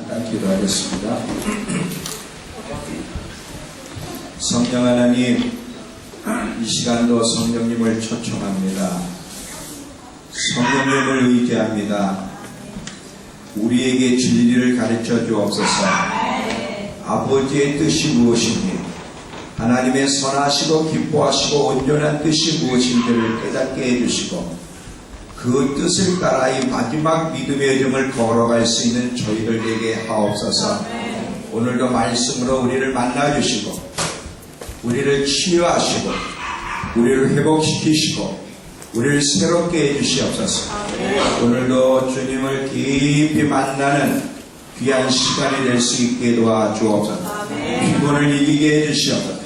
잠깐 기도하겠습니다. 성령 하나님, 이 시간도 성령님을 초청합니다. 성령님을 의지합니다. 우리에게 진리를 가르쳐 주옵소서. 아버지의 뜻이 무엇인지, 하나님의 선하시고 기뻐하시고 온전한 뜻이 무엇인지를 깨닫게 해주시고, 그 뜻을 따라 이 마지막 믿음의 여정을 걸어갈 수 있는 저희들 되게 하옵소서. 오늘도 말씀으로 우리를 만나주시고, 우리를 치유하시고, 우리를 회복시키시고, 우리를 새롭게 해주시옵소서. 오늘도 주님을 깊이 만나는 귀한 시간이 될 수 있게 도와주옵소서. 피곤을 이기게 해주시옵소서.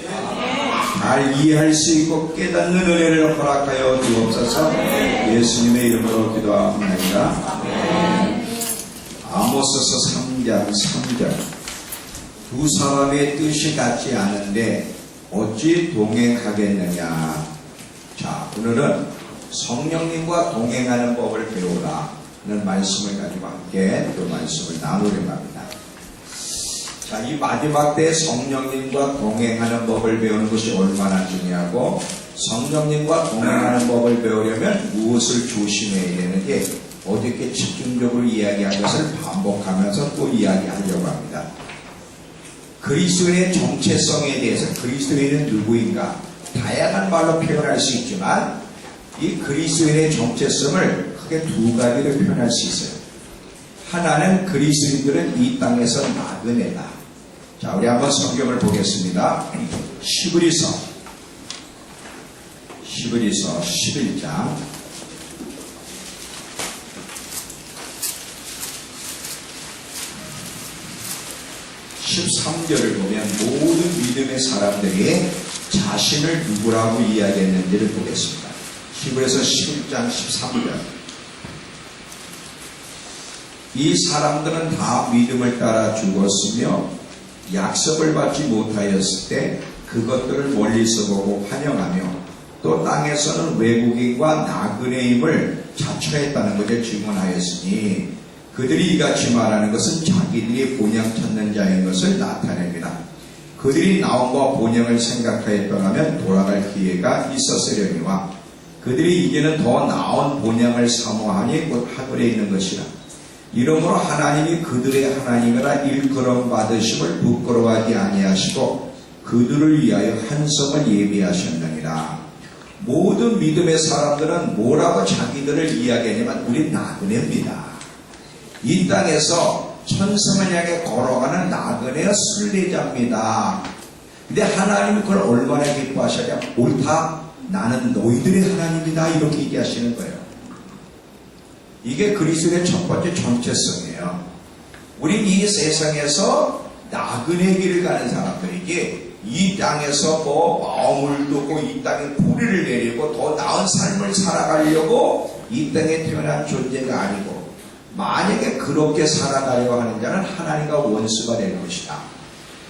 잘 이해할 수 있고 깨닫는 은혜를 허락하여 주옵소서. 예수님의 이름으로 기도합니다. 아모스서 3장 3절. 두 사람의 뜻이 같지 않은데 어찌 동행하겠느냐. 자, 오늘은 성령님과 동행하는 법을 배우라는 말씀을 가지고 함께 그 말씀을 나누려고 합니다. 자, 이 마지막 때 성령님과 동행하는 법을 배우는 것이 얼마나 중요하고, 성령님과 동행하는 법을 배우려면 무엇을 조심해야 되는지 어저께 집중적으로 이야기한 것을 반복하면서 또 이야기하려고 합니다. 그리스도인의 정체성에 대해서, 그리스도인은 누구인가? 다양한 말로 표현할 수 있지만 이 그리스도인의 정체성을 크게 두 가지로 표현할 수 있어요. 하나는 그리스도인들은 이 땅에서 나그네다. 자, 우리 한번 성경을 보겠습니다. 히브리서 11장 13절을 보면 모든 믿음의 사람들이 자신을 누구라고 이야기했는지를 보겠습니다. 히브리서 11장 13절. 이 사람들은 다 믿음을 따라 죽었으며 약속을 받지 못하였을 때 그것들을 멀리서 보고 환영하며 또 땅에서는 외국인과 나그네임을 자처했다는 것을 증언하였으니 그들이 이같이 말하는 것은 자기들이 본향 찾는 자인 것을 나타냅니다. 그들이 나옴과 본향을 생각하였더라면 돌아갈 기회가 있었으려니와 그들이 이제는 더 나은 본향을 사모하니 곧 하늘에 있는 것이라. 이러므로 하나님이 그들의 하나님이라 일컬음 받으심을 부끄러워하지 아니하시고 그들을 위하여 한 성을 예비하셨느니라. 모든 믿음의 사람들은 뭐라고 자기들을 이야기하냐면 우리 나그네입니다. 이 땅에서 천성을 향해 걸어가는 나그네의 순례자입니다. 근데 하나님이 그걸 얼마나 기뻐하시냐? 옳다, 나는 너희들의 하나님이다, 이렇게 얘기하시는 거예요. 이게 그리스도의 첫 번째 정체성이에요. 우린 이 세상에서 나그네 길을 가는 사람들이지, 이 땅에서 마음을 두고 이 땅에 뿌리를 내리고 더 나은 삶을 살아가려고 이 땅에 태어난 존재가 아니고, 만약에 그렇게 살아가려고 하는 자는 하나님과 원수가 될 것이다.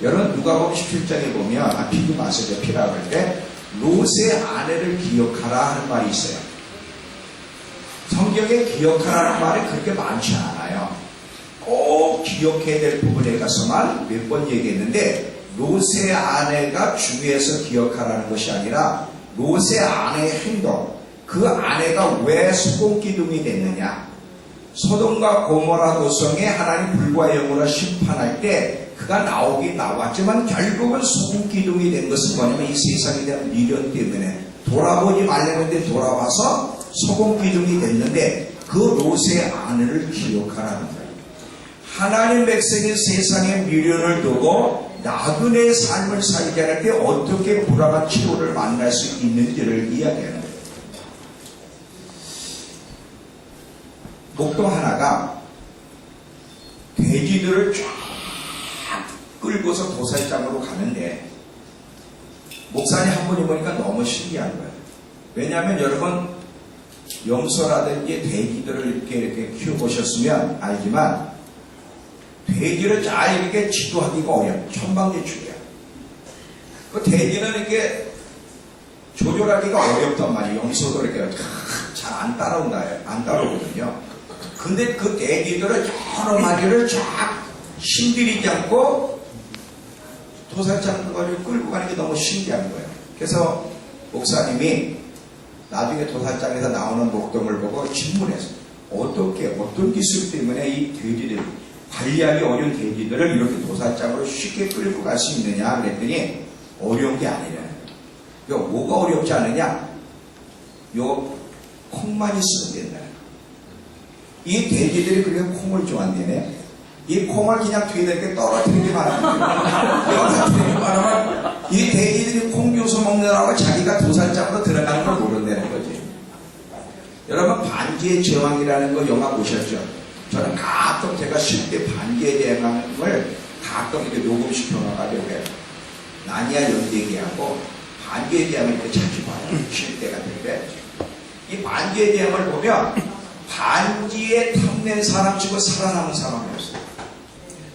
여러분, 누가복음 17장에 보면, 피도 마세요, 피라고 할 때 롯의 아내를 기억하라 하는 말이 있어요. 성경에 기억하라는 말이 그렇게 많지 않아요. 꼭 기억해야 될 부분에 가서만 몇 번 얘기했는데, 롯의 아내가 중요해서 기억하라는 것이 아니라 롯의 아내의 행동, 그 아내가 왜 소금기둥이 됐느냐. 소돔과 고모라 도성에 하나님 불과 영으로 심판할 때 그가 나오긴 나왔지만 결국은 소금기둥이 된 것은 뭐냐면 이 세상에 대한 미련 때문에 돌아보지 말랬는데 돌아와서 소금기둥이 됐는데, 그 롯의 아내를 기억하라는 거예요. 하나님 백성이 세상에 미련을 두고 나그네의 삶을 살게 할 때 어떻게 불화가 치료를 만날 수 있는지를 이야기하는 거예요. 목동 하나가 돼지들을 쫙 끌고서 도살장으로 가는데, 목사님 한 분이 보니까 너무 신기한 거예요. 왜냐하면 여러분, 염소라든지 돼지들을 이렇게 키워보셨으면 알지만, 돼지를 잘 이렇게 지도하기가 어려워요. 천방지축이야. 그 돼지는 이렇게 조절하기가 어렵단 말이에요. 염소도 이렇게 잘 안 따라오거든요. 근데 그 돼지들을 여러 마리를 쫙 힘들이지 않고 도살장 거리를 끌고 가는 게 너무 신기한 거예요. 그래서 목사님이 나중에 도살장에서 나오는 목동을 보고 질문했어요. 어떤 기술 때문에 이 돼지들, 관리하기 어려운 돼지들을 이렇게 도살장으로 쉽게 끌고 갈 수 있느냐 그랬더니 어려운 게 아니라 뭐가 어렵지 않느냐? 요 콩만 있으면 된다. 이 돼지들이 그렇게 콩을 좋아한대네. 이 콩을 그냥 뒤에게 떨어뜨리기만 하면 이 돼지들이 콩 주워 먹느라고 자기가 도살장으로 들어가는 걸 모른다는 거지. 여러분 반지의 제왕이라는 거 영화 보셨죠? 저는 가끔 제가 쉴 때 반지의 제왕을 가끔 이렇게 녹음시켜 놔가지고 나니아 연대기하고 반지의 제왕을 이렇게 자주 봐요. 쉴 때 같은 데. 이 반지의 제왕을 보면 반지에 탐낸 사람 치고 살아남은 사람이 없어요.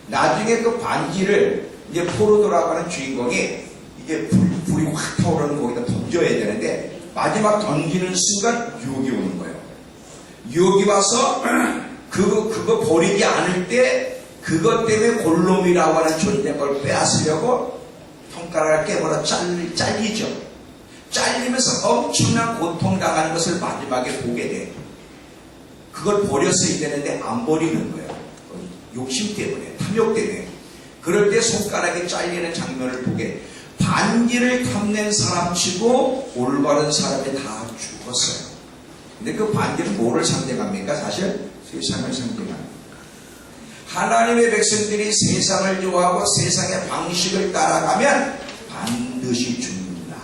나중에 그 반지를 이제 포로도라고 하는 주인공이 이제 불이 확 타오르는 거기다 던져야 되는데 마지막 던지는 순간 유혹이 오는 거예요. 유혹이 와서 그거 버리지 않을 때 그것 때문에 골롬이라고 하는 존재 걸 빼앗으려고 손가락을 깨물어 잘리죠. 잘리면서 엄청난 고통당하는 것을 마지막에 보게 돼. 그걸 버렸어야 되는데 안 버리는 거예요. 욕심 때문에, 탐욕 때문에. 그럴 때 손가락이 잘리는 장면을 보게. 반지를 탐낸 사람치고 올바른 사람이 다 죽었어요. 근데 그 반지는 뭐를 상징합니까? 사실 세상을 상징합니다. 하나님의 백성들이 세상을 좋아하고 세상의 방식을 따라가면 반드시 죽는다.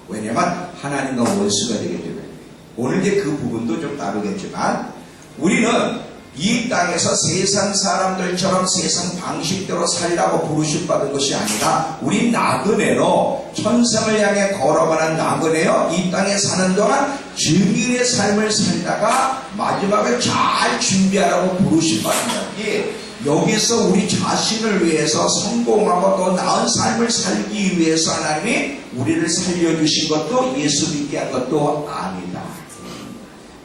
왜냐하면 하나님과 원수가 되기 때문에. 오늘 이제 그 부분도 좀 다르겠지만 우리는 이 땅에서 세상 사람들처럼 세상 방식대로 살라고 부르심 받은 것이 아니라 우리 나그네로 천상을 향해 걸어가는 나그네요. 이 땅에 사는 동안 증인의 삶을 살다가 마지막을 잘 준비하라고 부르심 받은 것이 여기서 우리 자신을 위해서 성공하고 또 나은 삶을 살기 위해서 하나님이 우리를 살려주신 것도 예수 믿게 한 것도 아니다.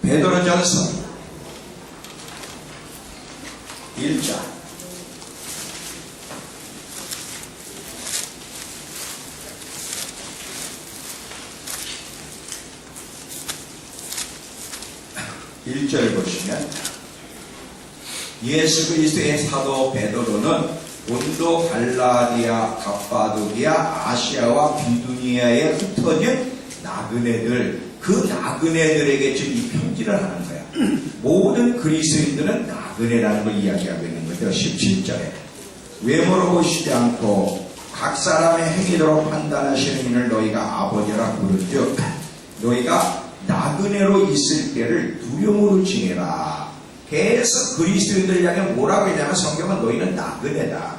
베드로전서 1장 1절 보시면 예수 그리스도의 사도 베드로는 본도 갈라디아, 갑바도기아, 아시아와 비두니아에 흩어진 나그네들, 그 나그네들에게 지금 이 편지를 하는 거야. 모든 그리스도인들은 나그네라는 걸 이야기하고 있는 거죠. 17절에 외모로 보시지 않고 각 사람의 행위대로 판단하시는 이를 너희가 아버지라 부르죠. 너희가 나그네로 있을 때를 두려움으로 지내라. 계속 그리스도인들 향해 뭐라고 했냐면 성경은 너희는 나그네다.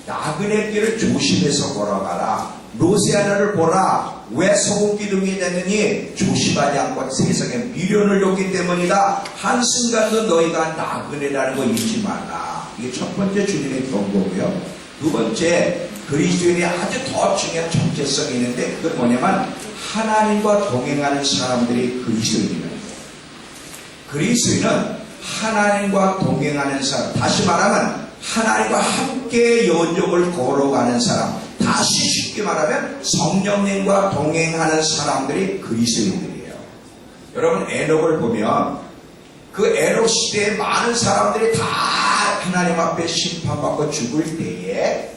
나그네 길을 조심해서 걸어가라. 로세아나를 보라. 왜 소금기둥이 됐느니 조심하지 않고 세상에 미련을 줬기 때문이다. 한순간도 너희가 나그네라는 거 잊지 말라. 이게 첫 번째 주님의 경고고요. 두 번째 그리스도인이 아주 더 중요한 정체성이 있는데 그건 뭐냐면 하나님과 동행하는 사람들이 그리스도인입니다. 그리스도인은 하나님과 동행하는 사람, 다시 말하면 하나님과 함께 여정을 걸어가는 사람, 다시 쉽게 말하면 성령님과 동행하는 사람들이 그리스도인들이에요. 여러분 에녹을 보면 그 에녹 시대에 많은 사람들이 다 하나님 앞에 심판받고 죽을 때에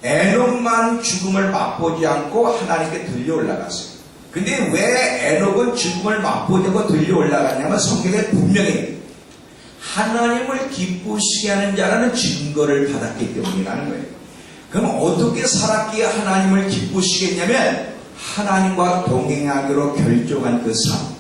에녹만 죽음을 맛보지 않고 하나님께 들려 올라갔어요. 근데 왜 에녹은 죽음을 맛보지 않고 들려 올라갔냐면 성경에 분명히 하나님을 기쁘시게 하는 자라는 증거를 받았기 때문이라는 거예요. 그럼 어떻게 살았기에 하나님을 기쁘시게 했냐면 하나님과 동행하기로 결정한 그 삶.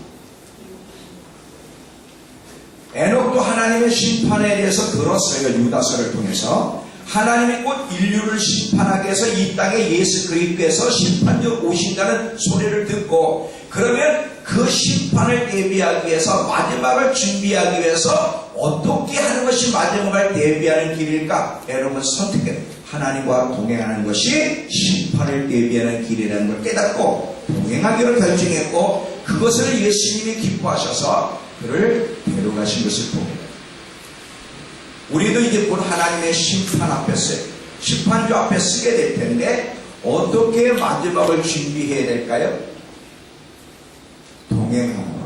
에녹도 하나님의 심판에 대해서 들었어요. 유다서를 통해서. 하나님이 곧 인류를 심판하기 위해서 이 땅에 예수 그리스도께서 심판적 오신다는 소리를 듣고 그러면 그 심판을 대비하기 위해서 마지막을 준비하기 위해서 어떻게 하는 것이 마지막을 대비하는 길일까? 에녹은 선택했어요. 하나님과 동행하는 것이 심판을 대비하는 길이라는 걸 깨닫고 동행하기로 결정했고 그것을 예수님이 기뻐하셔서 그를 데려가신 것을 봅니다. 우리도 이제 곧 하나님의 심판주 앞에 서게 될 텐데 어떻게 마지막을 준비해야 될까요? 동행하는 것.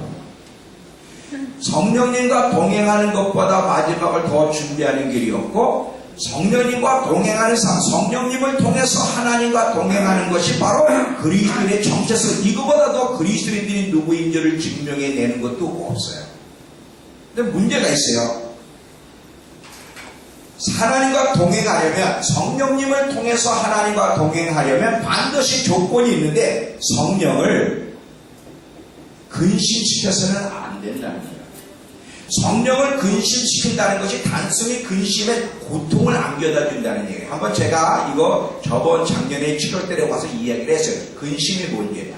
성령님과 동행하는 것보다 마지막을 더 준비하는 길이 없고, 성령님과 동행하는 삶, 성령님을 통해서 하나님과 동행하는 것이 바로 그리스도인의 정체성. 이거보다 더 그리스도인들이 누구인지를 증명해내는 것도 없어요. 근데 문제가 있어요. 하나님과 동행하려면, 성령님을 통해서 하나님과 동행하려면 반드시 조건이 있는데, 성령을 근심시켜서는 안 된다는 거예요. 성령을 근심시킨다는 것이 단순히 근심에 고통을 안겨다 준다는 얘기예요. 한번 제가 이거 저번 작년에 7월달에 와서 이야기를 했어요. 근심이 뭔지.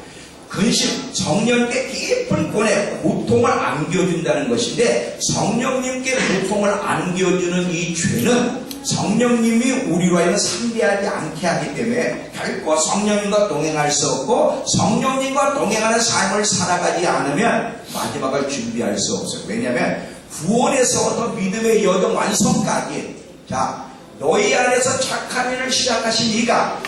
근심, 성령님께 깊은 권에 고통을 안겨준다는 것인데, 성령님께 고통을 안겨주는 이 죄는 성령님이 우리로 하여금 상대하지 않게 하기 때문에 결코 성령님과 동행할 수 없고, 성령님과 동행하는 삶을 살아가지 않으면 마지막을 준비할 수 없어요. 왜냐하면 구원에서부터 믿음의 여정 완성까지, 자, 너희 안에서 착한 일을 시작하신 이가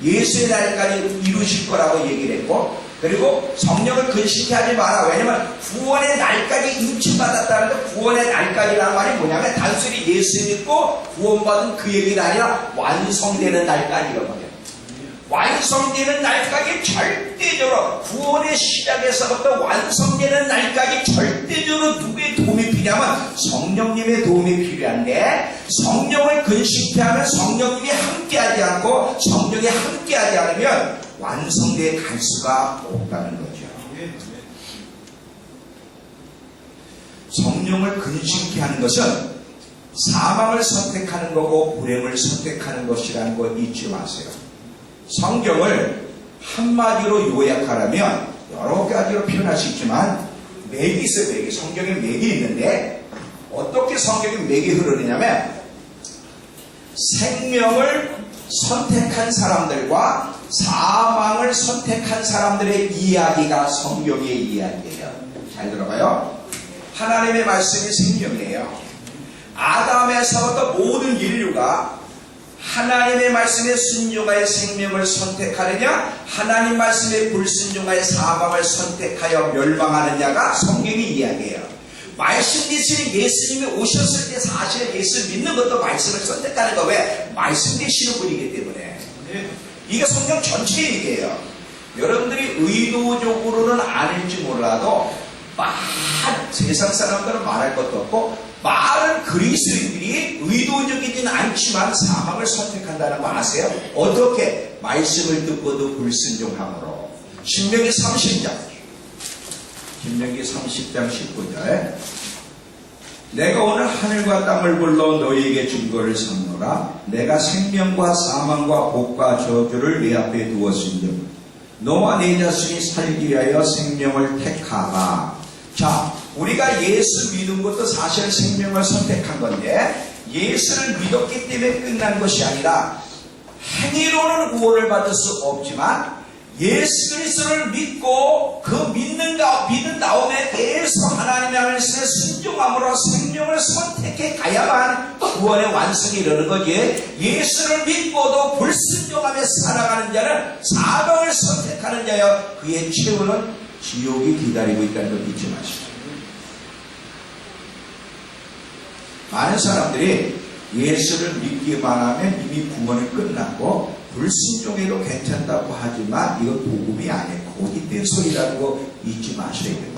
예수의 날까지 이루실 거라고 얘기를 했고, 그리고 성령을 근심케 하지 마라. 왜냐면 구원의 날까지 인침받았다는 것, 구원의 날까지라는 말이 뭐냐면 단순히 예수 믿고 구원받은 그 얘기가 아니라 완성되는 날까지란 말이에요. 완성되는 날까지 절대적으로, 구원의 시작에서부터 완성되는 날까지 절대적으로 누구의 도움이 필요하면 성령님의 도움이 필요한데, 성령을 근심케 하면 성령님이 함께하지 않고 성령이 함께하지 않으면 완성되어 갈 수가 없다는 거죠. 성령을 근심케 하는 것은 사망을 선택하는 거고 불행을 선택하는 것이라는 거 잊지 마세요. 성경을 한마디로 요약하라면 여러 가지로 표현할 수 있지만 맥이 있어요. 맥이. 성경에 맥이 있는데 어떻게 성경에 맥이 흐르느냐면 생명을 선택한 사람들과 사망을 선택한 사람들의 이야기가 성경의 이야기예요. 잘 들어봐요. 하나님의 말씀이 생명이에요. 아담에서부터 모든 인류가 하나님의 말씀에 순종하여 생명을 선택하느냐, 하나님 말씀에 불순종하여 사망을 선택하여 멸망하느냐가 성경의 이야기예요. 말씀 대신에 예수님이 오셨을 때 사실 예수 믿는 것도 말씀을 선택하는 거. 왜? 말씀 되시는 분이기 때문에. 이게 성경 전체 얘기예요. 여러분들이 의도적으로는 아닐지 몰라도 세상 사람들은 말할 것도 없고, 많은 그리스도인들이 의도적이진 않지만 사망을 선택한다는 거 아세요? 어떻게? 말씀을 듣고도 불순종함으로. 신명기 30장 19절. 내가 오늘 하늘과 땅을 불러 너희에게 증거를 삼노라. 내가 생명과 사망과 복과 저주를 네 앞에 두었은즉 너와 네 자신이 살기 위하여 생명을 택하라. 자, 우리가 예수 믿은 것도 사실 생명을 선택한 건데, 예수를 믿었기 때문에 끝난 것이 아니라 행위로는 구원을 받을 수 없지만 예수 그리스도를 믿고 그 믿는 다음에 계속 하나님의 말씀에 순종함으로 생명을 선택해 가야만 구원의 완성이 이르는 거지. 예수를 믿고도 불순종하며 살아가는 자는 사망을 선택하는 자여 그의 최후는 지옥이 기다리고 있다는 걸 잊지 마십시오. 많은 사람들이 예수를 믿기만 하면 이미 구원이 끝났고 불순종해도 괜찮다고 하지만 이건 복음이 아니에요. 고집된 소리라는 거 잊지 마셔야 됩니다.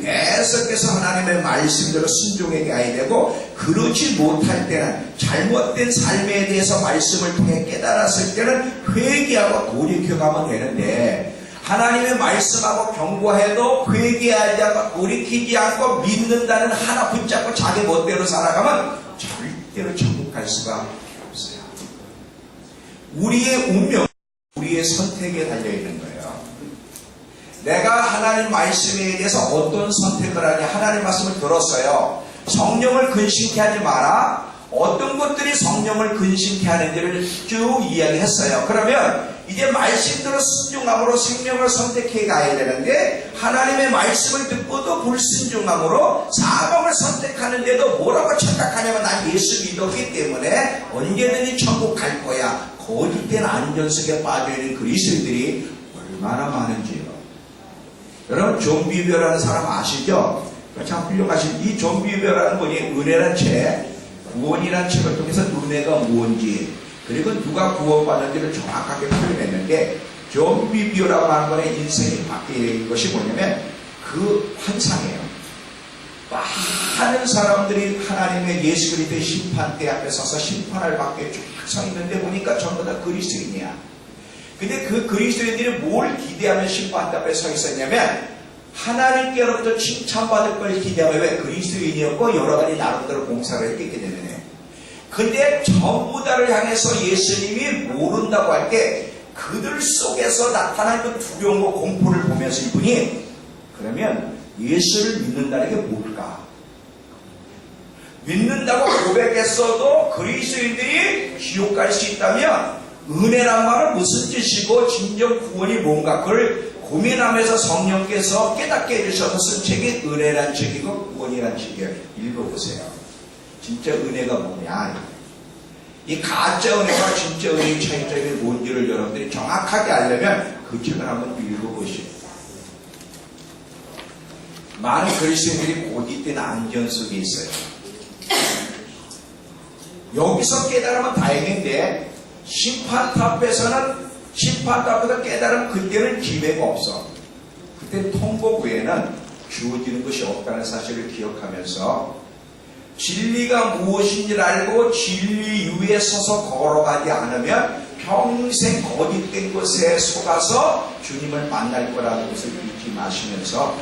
계속해서 하나님의 말씀대로 순종해 가야 되고, 그렇지 못할 때는 잘못된 삶에 대해서 말씀을 통해 깨달았을 때는 회개하고 돌이켜가면 되는데, 하나님의 말씀하고 경고해도 회개하지 않고 돌이키지 않고 믿는다는 하나 붙잡고 자기 멋대로 살아가면 절대로 천국 갈 수가 없어요. 우리의 운명, 우리의 선택에 달려있는 거예요. 내가 하나님 말씀에 대해서 어떤 선택을 하냐. 하나님 말씀을 들었어요. 성령을 근심케 하지 마라. 어떤 것들이 성령을 근심케 하는지를 쭉 이야기했어요. 그러면 이제 말씀대로 순종함으로 생명을 선택해 가야 되는데 하나님의 말씀을 듣고도 불순종함으로 사망을 선택하는데도 뭐라고 착각하냐면 난 예수 믿었기 때문에 언제든지 천국 갈 거야. 거짓된 안전석에 빠져있는 그리스도인들이 얼마나 많은지요. 여러분 존 비버라는 사람 아시죠? 참 훌륭하신 이 존 비버라는 분이 은혜란 책, 구원이라는 책을 통해서 은혜가 뭔지 그리고 누가 구원받는지를 정확하게 표현했는데 존 비버라고 하는 분의 인생이 바뀐 것이 뭐냐면 그 환상이에요. 많은 사람들이 하나님의 예수 그리스도의 심판대 앞에 서서 심판을 받게 쭉 서 있는데 보니까 전부 다 그리스도인이야. 근데 그 그리스도인들이 뭘 기대하며 심판대 앞에 서 있었냐면 하나님께로부터 칭찬받을 걸 기대하며 왜 그리스도인이었고 여러 가지 나름대로 봉사를 했기 때문에. 근데 전부 다를 향해서 예수님이 모른다고 할 때 그들 속에서 나타난 그 두려움과 공포를 보면서 이분이 그러면 예수를 믿는다는 게 뭘까? 믿는다고 고백했어도 그리스도인들이 지옥 갈 수 있다면 은혜란 말은 무슨 뜻이고 진정 구원이 뭔가 그걸 고민하면서 성령께서 깨닫게 해주셔서 쓴 책이 은혜란 책이고 구원이란 책이에요. 읽어보세요. 진짜 은혜가 뭐냐? 이 가짜 은혜와 진짜 은혜의 차이점이 뭔지를 여러분들이 정확하게 알려면 그 책을 한번 읽어보시오. 많은 그리스도인들이 고짓된 안전 속에 있어요. 여기서 깨달으면 다행인데 심판탑에서는 심판탑에서 깨달으면 그때는 기회가 없어. 그때 통곡 외에는 주어지는 것이 없다는 사실을 기억하면서 진리가 무엇인지를 알고 진리 위에 서서 걸어가지 않으면 평생 거짓된 것에 속아서 주님을 만날 거라는 것을 잊지 마시면서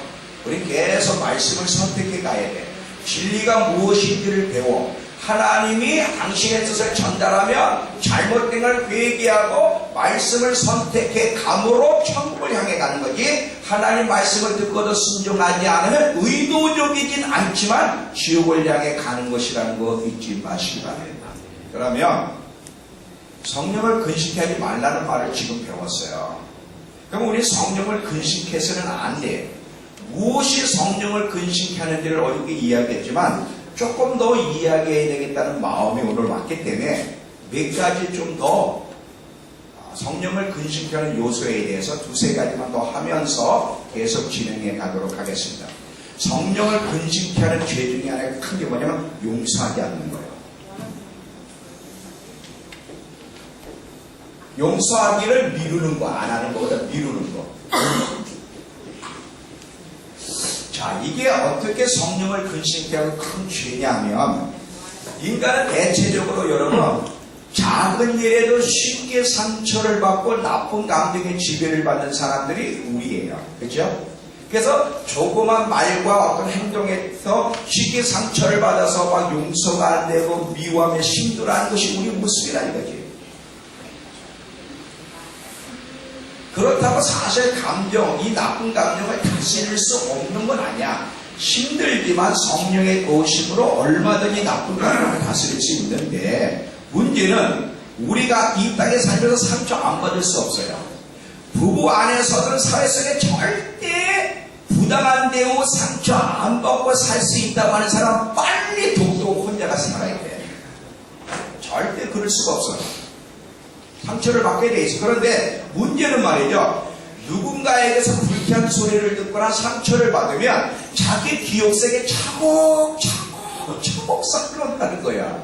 우리 계속 말씀을 선택해 가야 돼. 진리가 무엇인지를 배워 하나님이 당신의 뜻을 전달하며 잘못된 걸 회개하고 말씀을 선택해 감으로 천국을 향해 가는 거지. 하나님 말씀을 듣고도 순종하지 않으면 의도적이진 않지만 지옥을 향해 가는 것이라는 거 잊지 마시기 바랍니다. 그러면 성령을 근심하지 말라는 말을 지금 배웠어요. 그럼 우리 성령을 근심해서는 안 돼. 무엇이 성령을 근심케 하는지를 어렵게 이야기했지만 조금 더 이야기해야 되겠다는 마음이 오늘 왔기 때문에 몇 가지 좀 더 성령을 근심케 하는 요소에 대해서 두세 가지만 더 하면서 계속 진행해 가도록 하겠습니다. 성령을 근심케 하는 죄 중에 하나가 큰 게 뭐냐면 용서하지 않는 거예요. 용서하기를 미루는 거, 안 하는 것보다 미루는 거. 자, 이게 어떻게 성령을 근심케 하고 큰 죄냐면 인간은 대체적으로 여러분 작은 일에도 쉽게 상처를 받고 나쁜 감정의 지배를 받는 사람들이 우리예요. 그렇죠? 그래서 조그만 말과 어떤 행동에서 쉽게 상처를 받아서 막 용서가 안 되고 미워하며 힘들어하는 것이 우리 모습이라는 거지. 그렇다고 사실 감정, 이 나쁜 감정을 다스릴 수 없는 건 아니야. 힘들지만 성령의 도심으로 얼마든지 나쁜 감정을 다스릴 수 있는데 문제는 우리가 이 땅에 살면서 상처 안 받을 수 없어요. 부부 안에서는 사회 속에 절대 부당한 대우 상처 안 받고 살 수 있다고 하는 사람 빨리 독도 혼자가 살아야 돼. 절대 그럴 수가 없어요. 상처를 받게 돼 있어. 그런데 문제는 말이죠. 누군가에게서 불쾌한 소리를 듣거나 상처를 받으면 자기 기억 속에 차곡차곡 쌓여온다는 거야.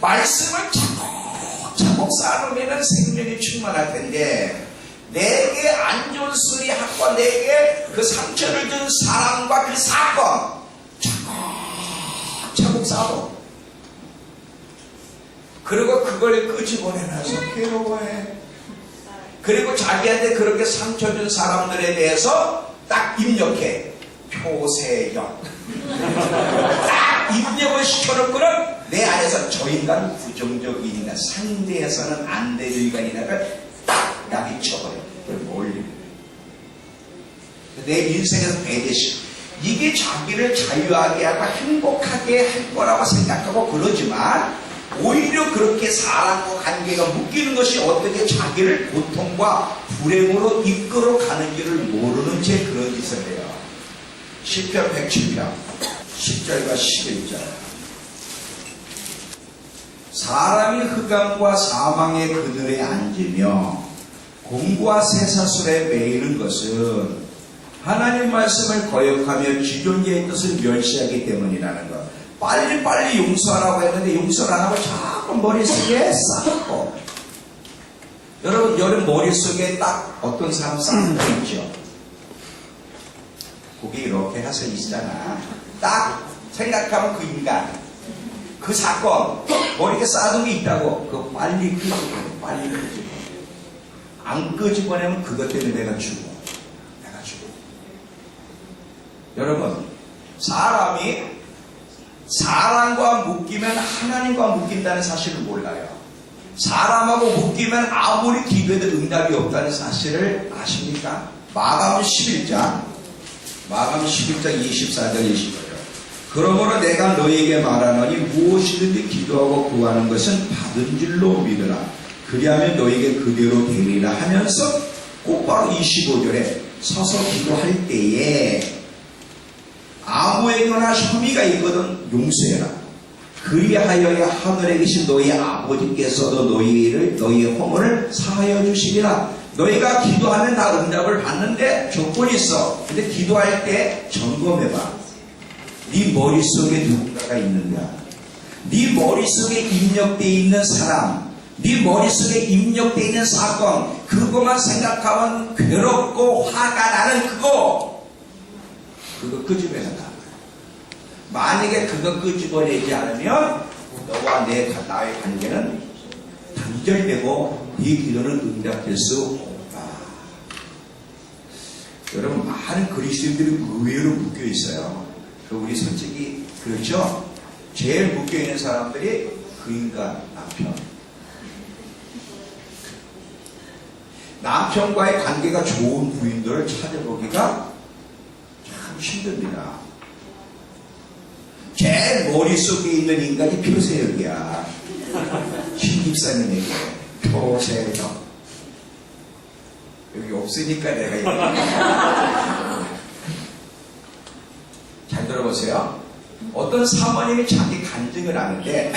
말씀을 차곡차곡 쌓아놓으면 생명이 충만할 텐데 내게 안 좋은 소리 하고 내게 그 상처를 준 사람과 그 사건 차곡차곡 쌓아둬. 그리고 그걸 끄집어내놔서 괴로워해. 그리고 자기한테 그렇게 상처 준 사람들에 대해서 딱 입력해. 표세연. 딱 입력을 시켜놓고는 내 안에서 저 인간은 부정적 인간, 상대해서는 안 될 인간이라를 딱 야기쳐버려. 그걸 몰리고. 내 인생에서 배제시. 이게 자기를 자유하게 하고 행복하게 할 거라고 생각하고 그러지만 오히려 그렇게 사람과 관계가 묶이는 것이 어떻게 자기를 고통과 불행으로 이끌어 가는지를 모르는 채 그런 짓을 해요. 시편 107편 10절과 11절. 사람이 흑암과 사망의 그늘에 앉으며 공부와 쇠사슬에 매이는 것은 하나님 말씀을 거역하며 지존자의 뜻을 멸시하기 때문이라는 것. 빨리빨리 용서하라고 했는데 용서를 안 하고 자꾸 머릿속에 쌓고. 여러분 머릿속에 딱 어떤 사람 쌓는 거 있죠? 거기 이렇게 해서 있잖아. 딱 생각하면 그 인간, 그 사건, 머리에 쌓아둔 게 있다고. 그거 빨리 끄집어내, 빨리 끄집어내. 안 끄집어내면 그것 때문에 내가 죽어. 여러분, 사람이 사람과 묶이면 하나님과 묶인다는 사실을 몰라요. 사람하고 묶이면 아무리 기도해도 응답이 없다는 사실을 아십니까? 마가음 11장 24절 25절. 그러므로 내가 너에게 말하노니 무엇이든지 기도하고 구하는 것은 받은 줄로 믿으라. 그리하면 너에게 그대로 되리라 하면서 곧바로 25절에 서서 기도할 때에 아무에게나 혐의가 있거든 용서해라. 그리하여야 하늘에 계신 너희 아버지께서도 너희의 허물을 사하여 주시리라. 너희가 기도하면 다 응답을 받는데 조건이 있어. 근데 기도할 때 점검해봐. 네 머릿속에 누군가가 있는가? 네 머릿속에 입력되어 있는 사람, 네 머릿속에 입력되어 있는 사건, 그것만 생각하면 괴롭고 화가 나는 그거 끄집어내라. 만약에 그거 끄집어내지 않으면 너와 나의 관계는 단절되고 네 기도는 응답될 수 없다. 여러분, 많은 그리스도인들이 의외로 묶여 있어요. 우리 솔직히 그렇죠? 제일 묶여 있는 사람들이 그 인간, 남편과의 관계가 좋은 부인들을 찾아보기가 참 힘듭니다. 제일 머릿속에 있는 인간이 표세혁이야. 신집사님에게 표세혁. 여기 없으니까 내가 얘기해. 잘 들어보세요. 어떤 사모님이 자기 간증을 하는데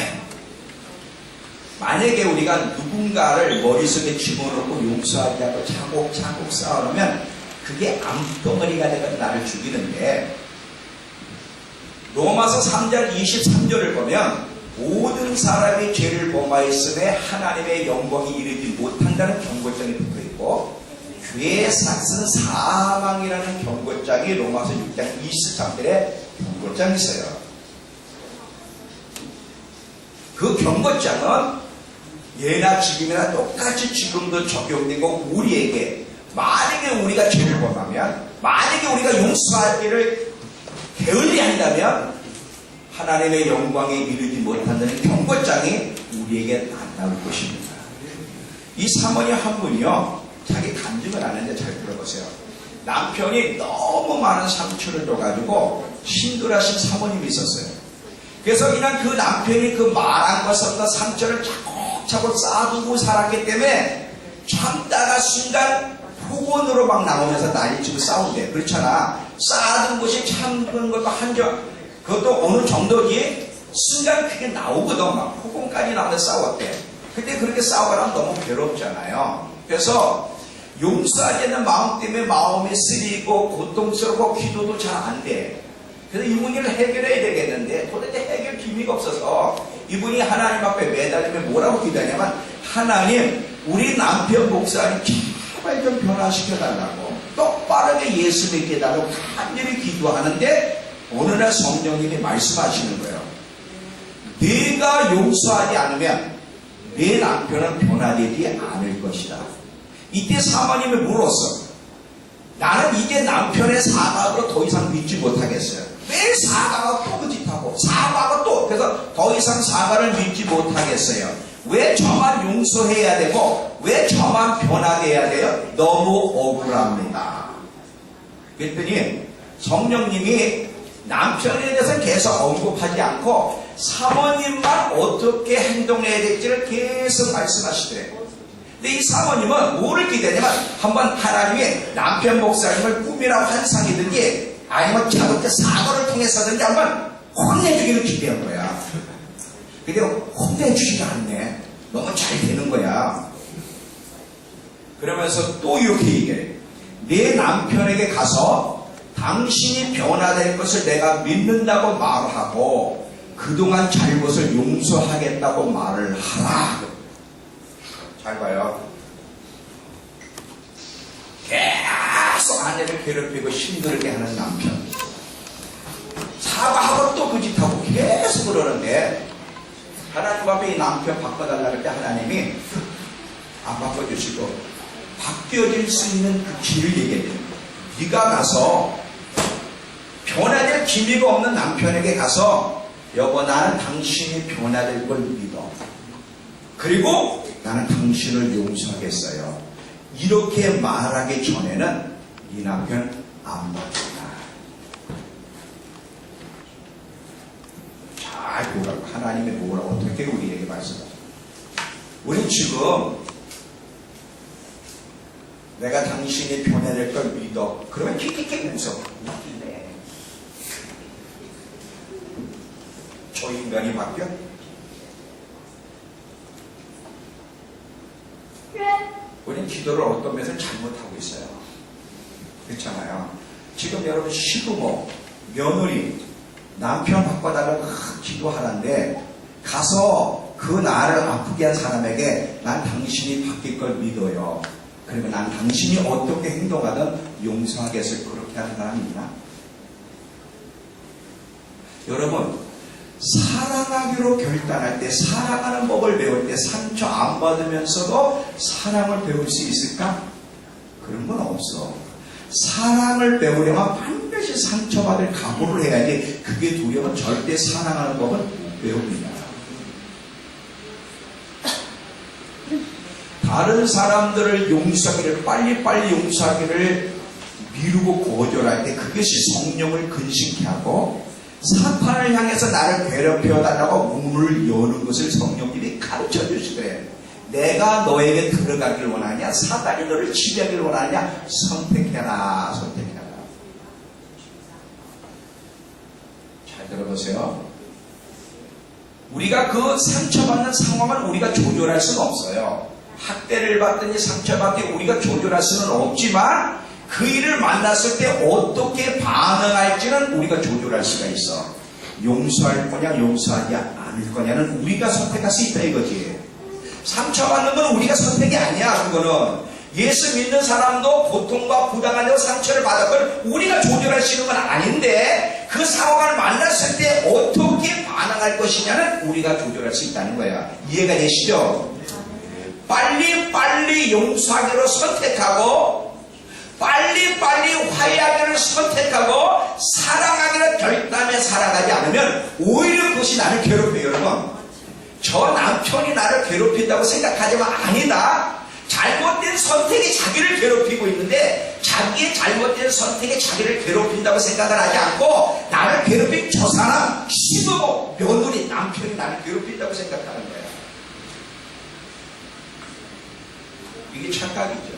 만약에 우리가 누군가를 머릿속에 집어넣고 용서하지 않고 차곡차곡 쌓아놓으면 그게 암덩어리가 되고 나를 죽이는데, 로마서 3장 23절을 보면 모든 사람이 죄를 범하였음에 하나님의 영광이 이르지 못한다는 경고장이 붙어있고, 죄의 삭은 사망이라는 경고장이 로마서 6장 23절에 경고장이 있어요. 그 경고장은 예나 지금이나 똑같이 지금도 적용되고, 우리에게 만약에 우리가 죄를 범하면, 만약에 우리가 용서할 길을 게을리한다면 하나님의 영광에 이르지 못한다는 경고장이 우리에게 나올 것입니다. 이 사모님 한 분이요, 자기 간증을 하는데 잘 들어보세요. 남편이 너무 많은 상처를 줘가지고 힘들어하신 사모님이 있었어요. 그래서 그냥 그 남편이 그 말한 것보다 상처를 차곡차곡 쌓아두고 살았기 때문에 참다가 순간 폭언으로 막 나오면서 난리치고 싸운대. 그렇잖아. 쌓아둔 것이 참는 것도 그것도 어느 정도지 순간 그게 나오거든. 막 폭언까지 나오면서 싸웠대. 그때 그렇게 싸우면 너무 괴롭잖아요. 그래서 용서하지 않는 마음 때문에 마음이 쓰리고 고통스럽고 기도도 잘 안 돼. 그래서 이 문제를 해결해야 되겠는데 도대체 해결 기미가 없어서 이분이 하나님 앞에 매달리면 뭐라고 기도하냐면, 하나님, 우리 남편 목사님 제발 좀 변화시켜달라고, 똑바르게 예수 믿게 해달라고 간절히 기도하는데, 어느 날 성령님이 말씀하시는 거예요. 내가 용서하지 않으면 내 남편은 변화되지 않을 것이다. 이때 사모님이 물었어. 나는 이제 남편의 사과로 더 이상 믿지 못하겠어요. 매일 사과가 또 그 짓하고 사과가 또, 그래서 더 이상 사과를 믿지 못하겠어요. 왜 저만 용서해야 되고 왜 저만 변하게 해야 돼요? 너무 억울합니다. 그랬더니 성령님이 남편에 대해서 계속 언급하지 않고 사모님만 어떻게 행동해야 될지를 계속 말씀하시더래요. 근데 이 사모님은 뭐를 기대냐면 한번 하나님이 남편 목사님을 꿈이나 환상이든지 아니면 잘못된 사고를 통해서든지 한번 혼내주기를 기대한 거야. 근데 혼내주지가 않네. 너무 잘 되는 거야. 그러면서 또 이렇게 얘기해. 내 남편에게 가서 당신이 변화될 것을 내가 믿는다고 말하고 그동안 잘못을 용서하겠다고 말을 하라. 잘 봐요. 계속 아내를 괴롭히고 힘들게 하는 남편. 사과하고 또 그 짓하고 계속 그러는데 하나님 앞에 이 남편 바꿔달라고 할 때 하나님이 안 바꿔주시고 바뀌어질 수 있는 그 길을 얘기해요. 네가 가서 변화될 기미가 없는 남편에게 가서 여보 나는 당신이 변화될 걸 믿어. 그리고 나는 당신을 용서하겠어요. 이렇게 말하기 전에는 이 남편 안 바뀐다. 잘 보라고. 하나님의 뭐라고 어떻게 우리에게 말씀하죠. 우리 지금 내가 당신이 변화될 걸 믿어. 그러면 킥킥킥 웃어. 웃기네. 저 인간이 바뀌어? 우리는 기도를 어떤 면에서 잘못하고 있어요. 그렇잖아요. 지금 여러분 시부모, 며느리, 남편 바꿔달라고 기도하는데 가서 그 나를 아프게 한 사람에게 난 당신이 바뀔 걸 믿어요. 그러면 난 당신이 어떻게 행동하든 용서하겠어요. 그렇게 하는 사람이 있나? 여러분, 사랑하기로 결단할 때, 사랑하는 법을 배울 때 상처 안 받으면서도 사랑을 배울 수 있을까? 그런 건 없어. 사랑을 배우려면 반드시 상처받을 각오를 해야지 그게 두려우면 절대 사랑하는 법은 배웁니다. 다른 사람들을 용서하기를 빨리빨리 용서하기를 미루고 거절할 때 그것이 성령을 근심케 하고 사탄을 향해서 나를 괴롭혀달라고 문을 여는 것을 성령님이 가르쳐 주시더래요. 내가 너에게 들어가길 원하냐? 사단이 너를 지배하길 원하냐? 선택해라. 선택해라. 잘 들어보세요. 우리가 그 상처받는 상황을 우리가 조절할 수는 없어요. 학대를 받든지 상처받든지 우리가 조절할 수는 없지만 그 일을 만났을 때 어떻게 반응할지는 우리가 조절할 수가 있어. 용서할 거냐 용서하지 않을 거냐는 우리가 선택할 수 있다 이거지. 상처받는 건 우리가 선택이 아니야. 그거는 예수 믿는 사람도 고통과 부당한 상처를 받았걸 우리가 조절할 수 있는 건 아닌데 그 상황을 만났을 때 어떻게 반응할 것이냐는 우리가 조절할 수 있다는 거야. 이해가 되시죠? 빨리빨리 용서하기로 선택하고 빨리빨리 화해하기를 선택하고 사랑하기를 결단해 살아가지 않으면 오히려 그것이 나를 괴롭혀요. 여러분, 저 남편이 나를 괴롭힌다고 생각하지만 아니다. 잘못된 선택이 자기를 괴롭히고 있는데 자기의 잘못된 선택이 자기를 괴롭힌다고 생각을 하지 않고 나를 괴롭힌 저 사람, 시부모, 며느리, 남편이 나를 괴롭힌다고 생각하는 거예요. 이게 착각이죠.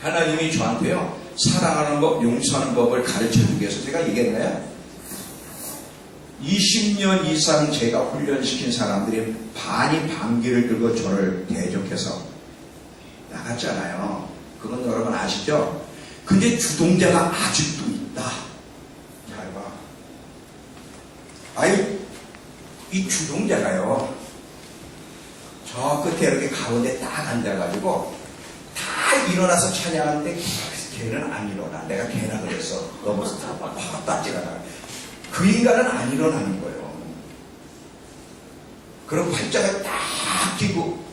하나님이 저한테요 사랑하는 법, 용서하는 법을 가르쳐주기 위해서 제가 얘기했나요? 20년 이상 제가 훈련시킨 사람들이 반이 반기를 들고 저를 대적해서 나갔잖아요. 그건 여러분 아시죠? 근데 주동자가 아직도 있다. 잘 봐. 아유, 이 주동자가요 저 끝에 이렇게 가운데 딱 앉아가지고 다 일어나서 찬양하는데 걔는 안 일어나. 내가 걔나 그래서 넘어서 확 따지가 나. 그 인간은 안 일어나는 거예요. 그럼 팔짱을 딱 끼고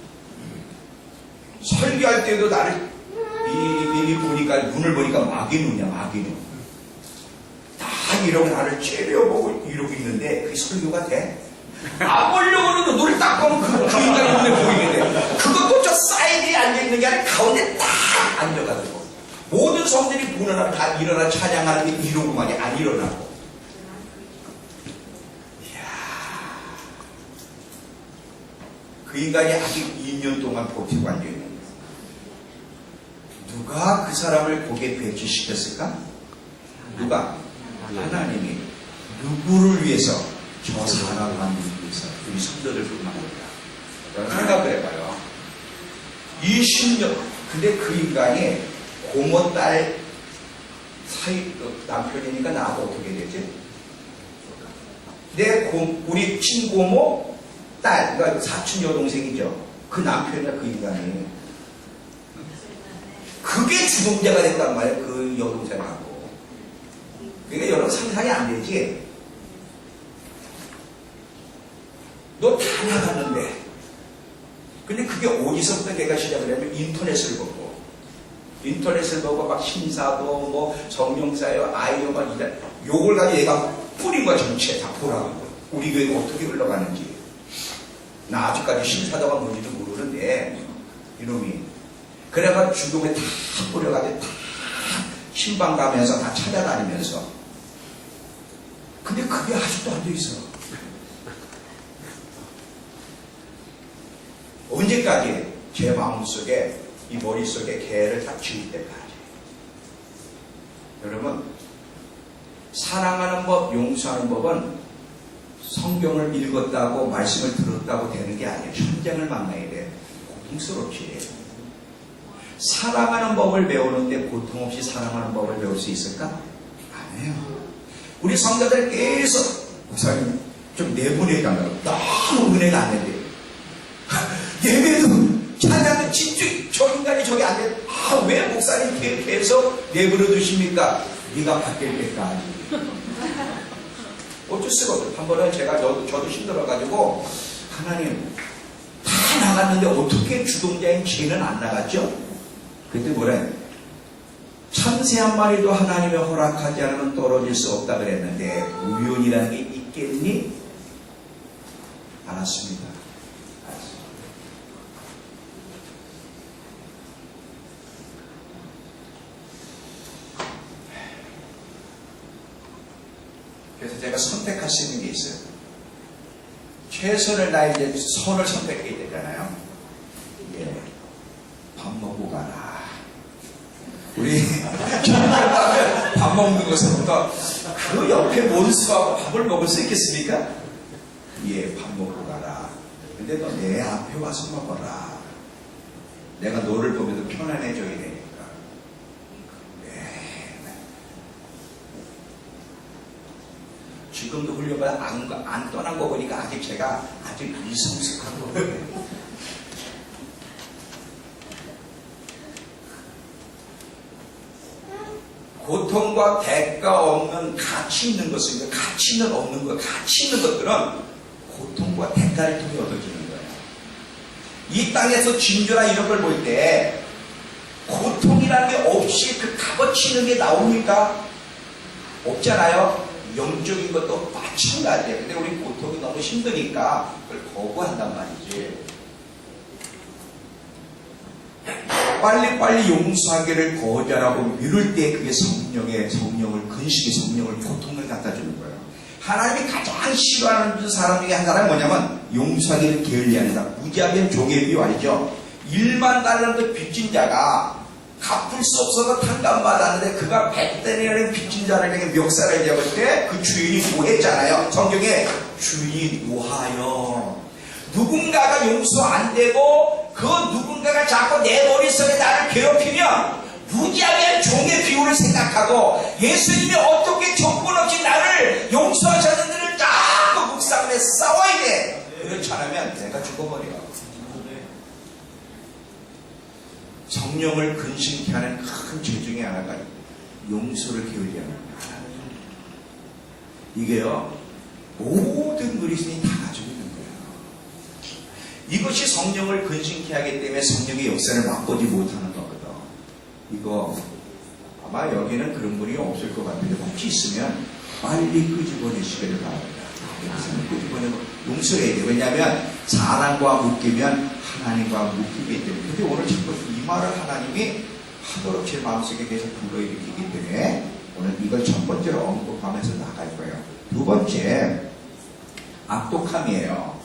설교할 때도 나를 미리 보니까 눈을 보니까 마귀 눈이야. 마귀 눈. 딱 이러고 나를 째려보고 이러고 있는데 그게 설교가 돼? 안 보려고 그러는데 눈을 딱 보면 그 인간이 눈에 보이는데 그것도 저 사이드에 앉아있는 게 아니라 가운데 딱 앉아가지고 모든 성들이 무너나 다 일어나 찬양하는 게 이러고만이 안 일어나고. 이야, 그 인간이 아직 2년 동안 버티고 앉아있는 거예요. 누가 그 사람을 거기에 배치시켰을까? 누가? 하나님이. 누구를 위해서? 저 사람을 만들기 위해서. 우리 성도들 뿐만 아니라. 생각을 해봐요. 20년. 근데 그 인간이 고모 딸 사이, 남편이니까 나하고 어떻게 되지? 우리 친고모 딸, 그러니까 사촌 여동생이죠. 그 남편이나 그 인간이. 그게 주동자가 됐단 말이에요. 그 여동생하고. 그러니까 여러분 상상이 안 되지? 너 다 나갔는데. 근데 그게 어디서부터 내가 시작을 하면 인터넷을 보고 막 신사도 뭐 정령사요 아이요 막 이런 요걸 가지고 얘가 뿌린 거야. 전체 다 보라고. 우리 교회가 어떻게 흘러가는지. 나 아직까지 신사도가 뭔지도 모르는데 이놈이 그래가 주동에 다 뿌려가지고 다 신방 가면서 다 찾아다니면서. 근데 그게 아직도 안 돼 있어. 언제까지 제 마음속에 이 머릿속에 개를 딱 지울 때까지. 여러분, 사랑하는 법, 용서하는 법은 성경을 읽었다고 말씀을 들었다고 되는 게 아니에요. 현장을 만나야 돼. 고통스럽지. 사랑하는 법을 배우는데 고통 없이 사랑하는 법을 배울 수 있을까? 아니에요. 우리 성도들 계속 목사님 좀 내보내달라고. 너무 은혜가 안 된대. 예배도 찬양도 집중 저 인간이 저기 안 돼. 왜 목사님 계속 내버려 두십니까? 네가 바뀔 때까지. 어쩔 수가 없어요. 한 번은 저도 힘들어가지고 하나님 다 나갔는데 어떻게 주동자인 쟤는 안 나갔죠? 그때 뭐래? 참새 한 마리도 하나님의 허락하지 않으면 떨어질 수 없다 그랬는데 우연이라는 게 있겠니? 알았습니다. 그래서 제가 선택할 수 있는 게 있어요. 최선을 다해 이제 선을 선택해야 되잖아요. 예. 밥 먹고 가라. 우리 밥 먹는 것부터 그 옆에 원수하고 밥을 먹을 수 있겠습니까? 예, 밥 먹고 가라. 근데 너 내 앞에 와서 먹어라. 내가 너를 보면서 편안해져야 되니까. 지금도 훈련을 안 떠난 거 보니까 아직 제가 아직 미성숙한 거예요. 고통과 대가 없는 가치 있는 것은 가치는 없는 것, 가치 있는 것들은 고통과 대가를 통해 얻어지는 거예요. 이 땅에서 진주나 이런 걸 볼 때 고통이라는 게 없이 그 값어치 있는 게 나옵니까? 없잖아요. 영적인 것도 마찬가지예요. 근데 우리 고통이 너무 힘드니까 그걸 거부한단 말이지. 빨리빨리 용서하기를 거절하고 미룰 때 그게 성령을 근식의 성령을 고통을 갖다 주는 거예요. 하나님이 가장 싫어하는 사람 중에 한 사람이 뭐냐면 용서하기를 게을리하다. 무지하게 종의 비유 알죠? 1만 달란트 빚진 자가 갚을 수 없어서 탕감받았는데 그가 100대라는 빚진 자에게 멱살을 잡을 때 그 주인이 뭐 했잖아요. 성경에 주인이 노하여. 누군가가 용서 안 되고 그 누군가가 자꾸 내 머릿속에 나를 괴롭히면 무지하게 종의 비유를 생각하고 예수님이 어떻게 조건 없이 나를 용서하셨는지를 자꾸 묵상해 싸워야 돼. 그렇지 않으면 내가 죽어버려. 성령을 근심케 하는 큰 죄 중에 하나가 용서를 게을리하는 거예요. 이게요, 모든 그리스도인이 다 가지고 있는 거예요. 이것이 성령을 근심케 하기 때문에 성령의 역사를 맛보지 못하는 거거든. 이거 아마 여기는 그런 분이 없을 것 같은데 혹시 있으면 빨리 끄집어내시기를 바랍니다. 끄집어내고 용서해야 돼요. 왜냐하면 사람과 묶이면 하나님과 묶이기 때문에. 근데 오늘 자꾸 이 말을 하나님이 하도록 제 마음속에 계속 불러일으키기 때문에 오늘 이걸 첫 번째로 언급하면서 나갈 거예요. 두 번째, 악독함이에요.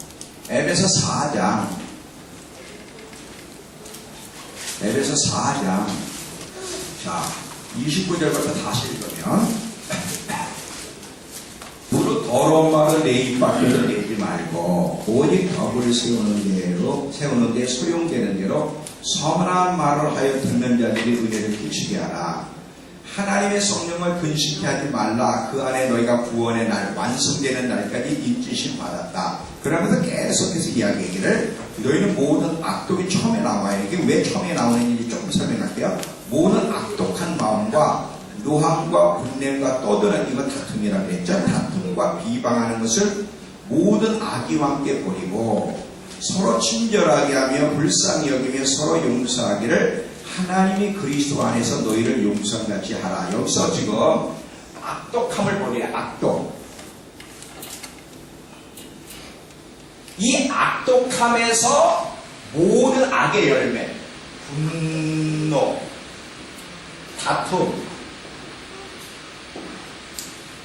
에베소 4장. 자, 29절부터 다시 읽으면 무릇 더러운 말을 내 입 밖에서 내지 말고 오직 덕을 세우는 데 소용되는 대로 선한 말을 하여 듣는 자들이 은혜를 끼치게 하라. 하나님의 성령을 근심케 하지 말라. 그 안에 너희가 구원의 날 완성되는 날까지 인지심 받았다. 그러면서 계속해서 이야기하기를 너희는 모든 악독이 처음에 나와요. 이게 왜 처음에 나오는지 조금 설명할게요. 모든 악독한 마음과 노함과 분냄과 떠드는 이건 다툼이라고 했죠. 다툼과 비방하는 것을 모든 악의와 함께 버리고 서로 친절하게 하며 불쌍히 여기며 서로 용서하기를 하나님이 그리스도 안에서 너희를 용서같이 하라. 여기서 지금 악독함을 버리라. 악독. 이 악독함에서 모든 악의 열매, 분노, 다툼,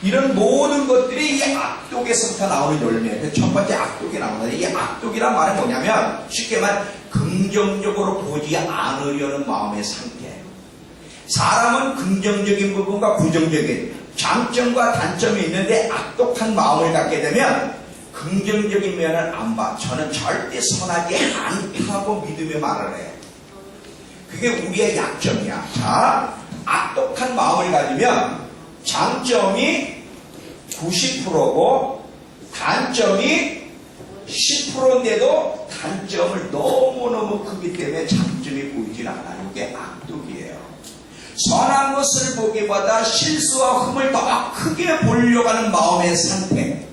이런 모든 것들이 이 악독에서부터 나오는 열매. 첫 번째 악독이 나오는데, 이 악독이란 말은 뭐냐면 쉽게 말 긍정적으로 보지 않으려는 마음의 상태. 사람은 긍정적인 부분과 부정적인 장점과 단점이 있는데 악독한 마음을 갖게 되면 긍정적인 면을 안 봐. 저는 절대 선하지 않다고 믿으며 말을 해. 그게 우리의 약점이야. 자, 악독한 마음을 가지면 장점이 90%고 단점이 10%인데도 단점을 너무너무 크기 때문에 장점이 보이질 않아요. 이게 악독이에요. 선한 것을 보기보다 실수와 흠을 더 크게 보려고 하는 마음의 상태.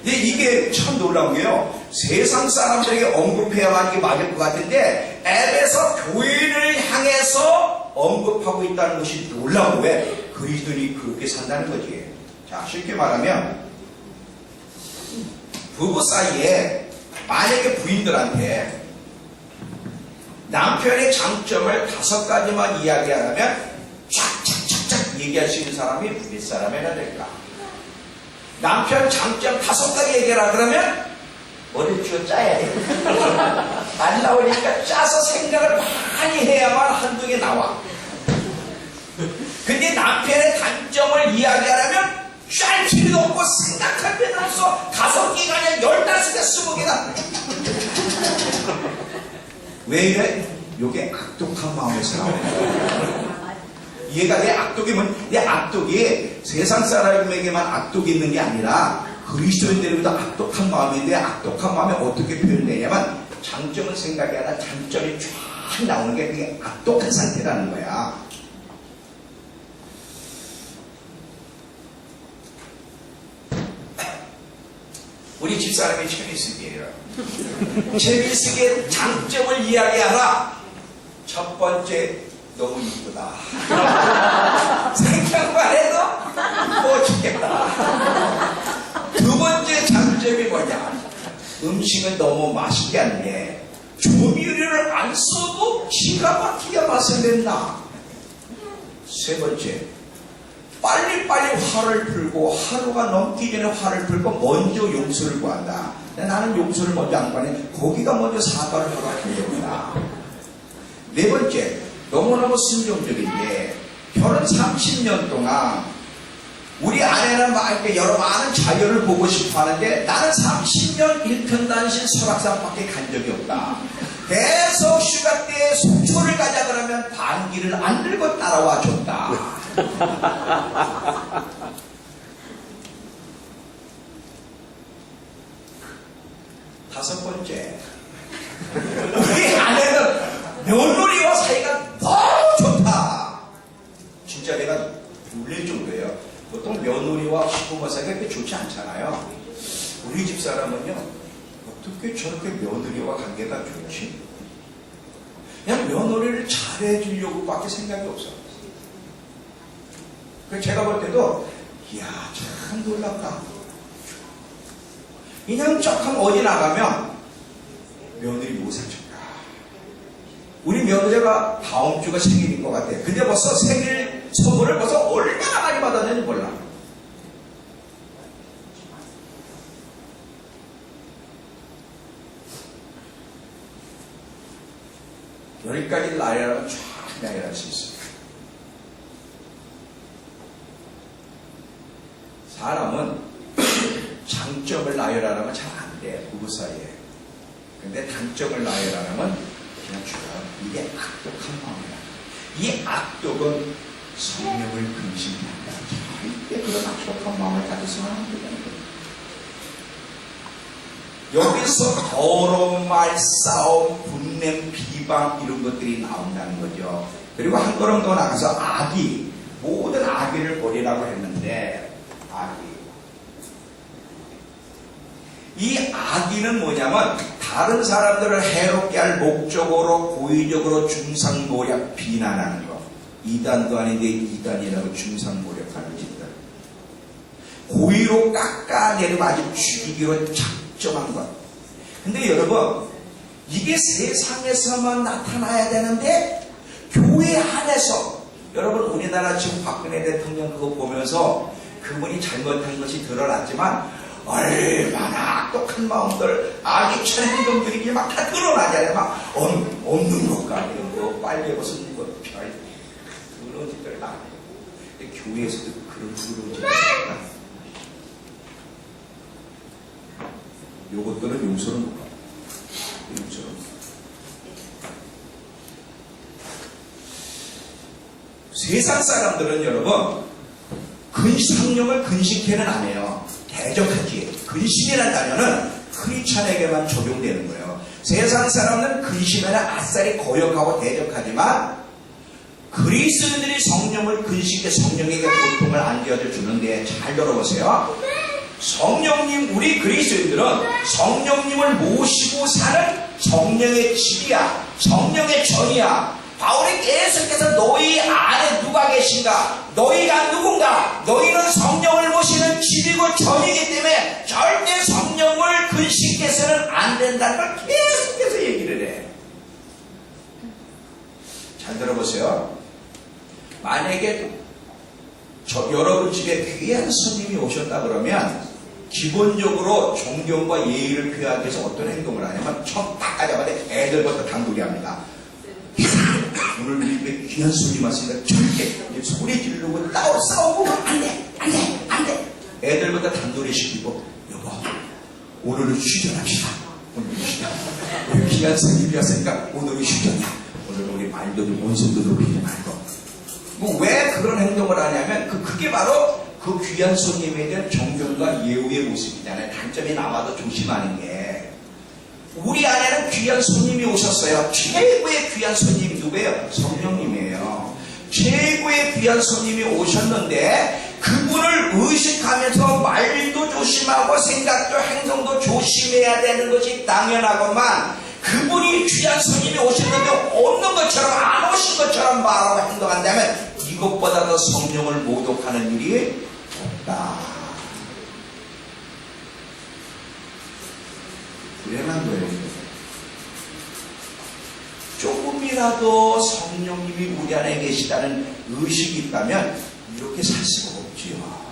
이게 참 놀라운 게요. 세상 사람들에게 언급해야만 이게 맞을 것 같은데 에베소 교회를 향해서 언급하고 있다는 것이 놀라운 거예요. 그리스도인이 그렇게 산다는 거지. 자, 쉽게 말하면 부부 사이에 만약에 부인들한테 남편의 장점을 5가지만 이야기하려면 쫙쫙쫙쫙 얘기할 수 있는 사람이 윗사람이나 될까? 남편 장점 5가지 얘기하라 그러면 머리를 쥐어 짜야 돼. 안 나오니까 짜서 생각을 많이 해야만 한두 개 나와. 근데 남편의 단점을 이야기하려면 짤 필요도 없고 생각할 필요도 없어. 5개가 아니라 15개, 20개나. 왜 이래? 요게 악독한 마음에서 나오는 거야. 이해가 돼? 내 악독이 세상 사람에게만 악독이 있는 게 아니라 그리스도인들에게도 악독한 마음인데 악독한 마음이 어떻게 표현되냐면 장점을 생각이 아니라 단점이 쫙 나오는 게 그게 악독한 상태라는 거야. 우리 집사람이 최미숙이에요. 최미숙의 장점을 이야기하라. 첫 번째, 너무 이쁘다. 생각만 해도 이뻐 죽겠다. 두 번째 장점이 뭐냐? 음식은 너무 맛있게 하는데 조미료를 안 써도 기가 막히게 맛을 낸다. 세 번째, 빨리빨리 화를 풀고 하루가 넘기 전에 화를 풀고 먼저 용서를 구한다. 나는 용서를 먼저 안 구하네. 거기가 먼저 사과를 허락해야 네 번째, 너무너무 순종적인데 결혼 30년 동안 우리 아내는 여러 많은 자녀를 보고 싶어 하는데 나는 30년 일편단심 설악산밖에 간 적이 없다. 계속 휴가 때 속초를 가자 그러면 반기를 안 들고 따라와 줬다. 다섯 번째, 우리 아내는 며느리와 사이가 너무 좋다. 진짜 내가 놀릴 정도예요. 보통 며느리와 시부모 사이가 그렇게 좋지 않잖아요. 우리 집사람은요, 어떻게 저렇게 며느리와 관계가 좋지? 그냥 며느리를 잘해주려고 밖에 생각이 없어. 제가 볼 때도, 이야, 참 놀랍다. 그냥 쩍하면 어디 나가면 며느리 못 사줄까? 우리 며느리가 다음 주가 생일인 것 같아. 근데 벌써 생일 선물을 벌써 얼마나 많이 받았는지 몰라. 여기까지 나열하면 쫙 나열할 수 있어요. 사람은 장점을 나열하려면 잘 안 돼, 부부 사이에. 근데 단점을 나열하려면 그냥 죽어요. 이게 악독한 마음이야. 이 악독은 성령을 근심케 한다. 절대 그런 악독한 마음을 가지서는 안 된다는 거예요. 여기서 더러운 말, 싸움, 분냄, 비방 이런 것들이 나온다는 거죠. 그리고 한 걸음 더 나가서 악의, 모든 악의를 버리라고 했는데 이 악의는 뭐냐면 다른 사람들을 해롭게 할 목적으로 고의적으로 중상모략 비난하는 거. 이단도 아닌데 이단이라고 중상모략하는 짓들. 고의로 깎아내리고 아주 죽이기로 작정한 것. 근데 여러분, 이게 세상에서만 나타나야 되는데 교회 안에서, 여러분 우리나라 지금 박근혜 대통령 그거 보면서 그분이 잘못한 것이 드러났지만 얼마나 악독한 마음들, 악의찬 행동들이 막 다 드러나잖아요. 막 없는 것과 이런 거, 빨리 벗은 것, 별 그런 짓들을 다 해요. 교회에서도 그런 짓들을 해요. 요것들은 용서를 못 받아요. 용서를 못 받아요. 세상 사람들은 여러분 성령을 근심케는 안 해요. 대적하지. 근심이라는 단어는 크리스찬에게만 적용되는 거예요. 세상 사람은 근심에는 아싸리 거역하고 대적하지만 그리스도인들이 성령을 근심케 성령에게 고통을 안겨져 주는데 잘 들어보세요. 성령님, 우리 그리스도인들은 성령님을 모시고 사는 성령의 집이야. 성령의 전이야. 바울이 계속해서 너희 안에 누가 계신가? 너희가 누군가? 너희는 성령을 모시는 집이고 전이기 때문에 절대 성령을 근심해서는 안 된다는 걸 계속해서 얘기를 해. 잘 들어보세요. 만약에 여러분 집에 귀한 손님이 오셨다 그러면 기본적으로 존경과 예의를 표하기 위해서 어떤 행동을 하냐면 처음 딱 가자마자 애들부터 단둘이 합니다. 오늘 우리 집에 귀한 손님 왔으니까 절대 소리 지르고 싸우고 안 돼. 애들부터 단둘이 시키고 여보 오늘은 휴전합시다. 오늘 휴전. 우리 귀한 손님이 왔으니까 오늘은 휴전이야. 오늘 우리 말도 좀 원성도 높이지 말고. 뭐 왜 그런 행동을 하냐면 그게 바로 그 귀한 손님에 대한 존경과 예우의 모습이잖아요. 단점이 남아도 조심하는 게. 우리 안에는 귀한 손님이 오셨어요. 최고의 귀한 손님이 누구예요? 성령님이에요. 최고의 귀한 손님이 오셨는데 그분을 의식하면서 말도 조심하고 생각도 행동도 조심해야 되는 것이 당연하고만 그분이 귀한 손님이 오셨는데 없는 것처럼 안 오신 것처럼 말하고 행동한다면 이것보다 더 성령을 모독하는 일이 없다. 불행한 거예요. 조금이라도 성령님이 우리 안에 계시다는 의식이 있다면 이렇게 살 수가 없지요.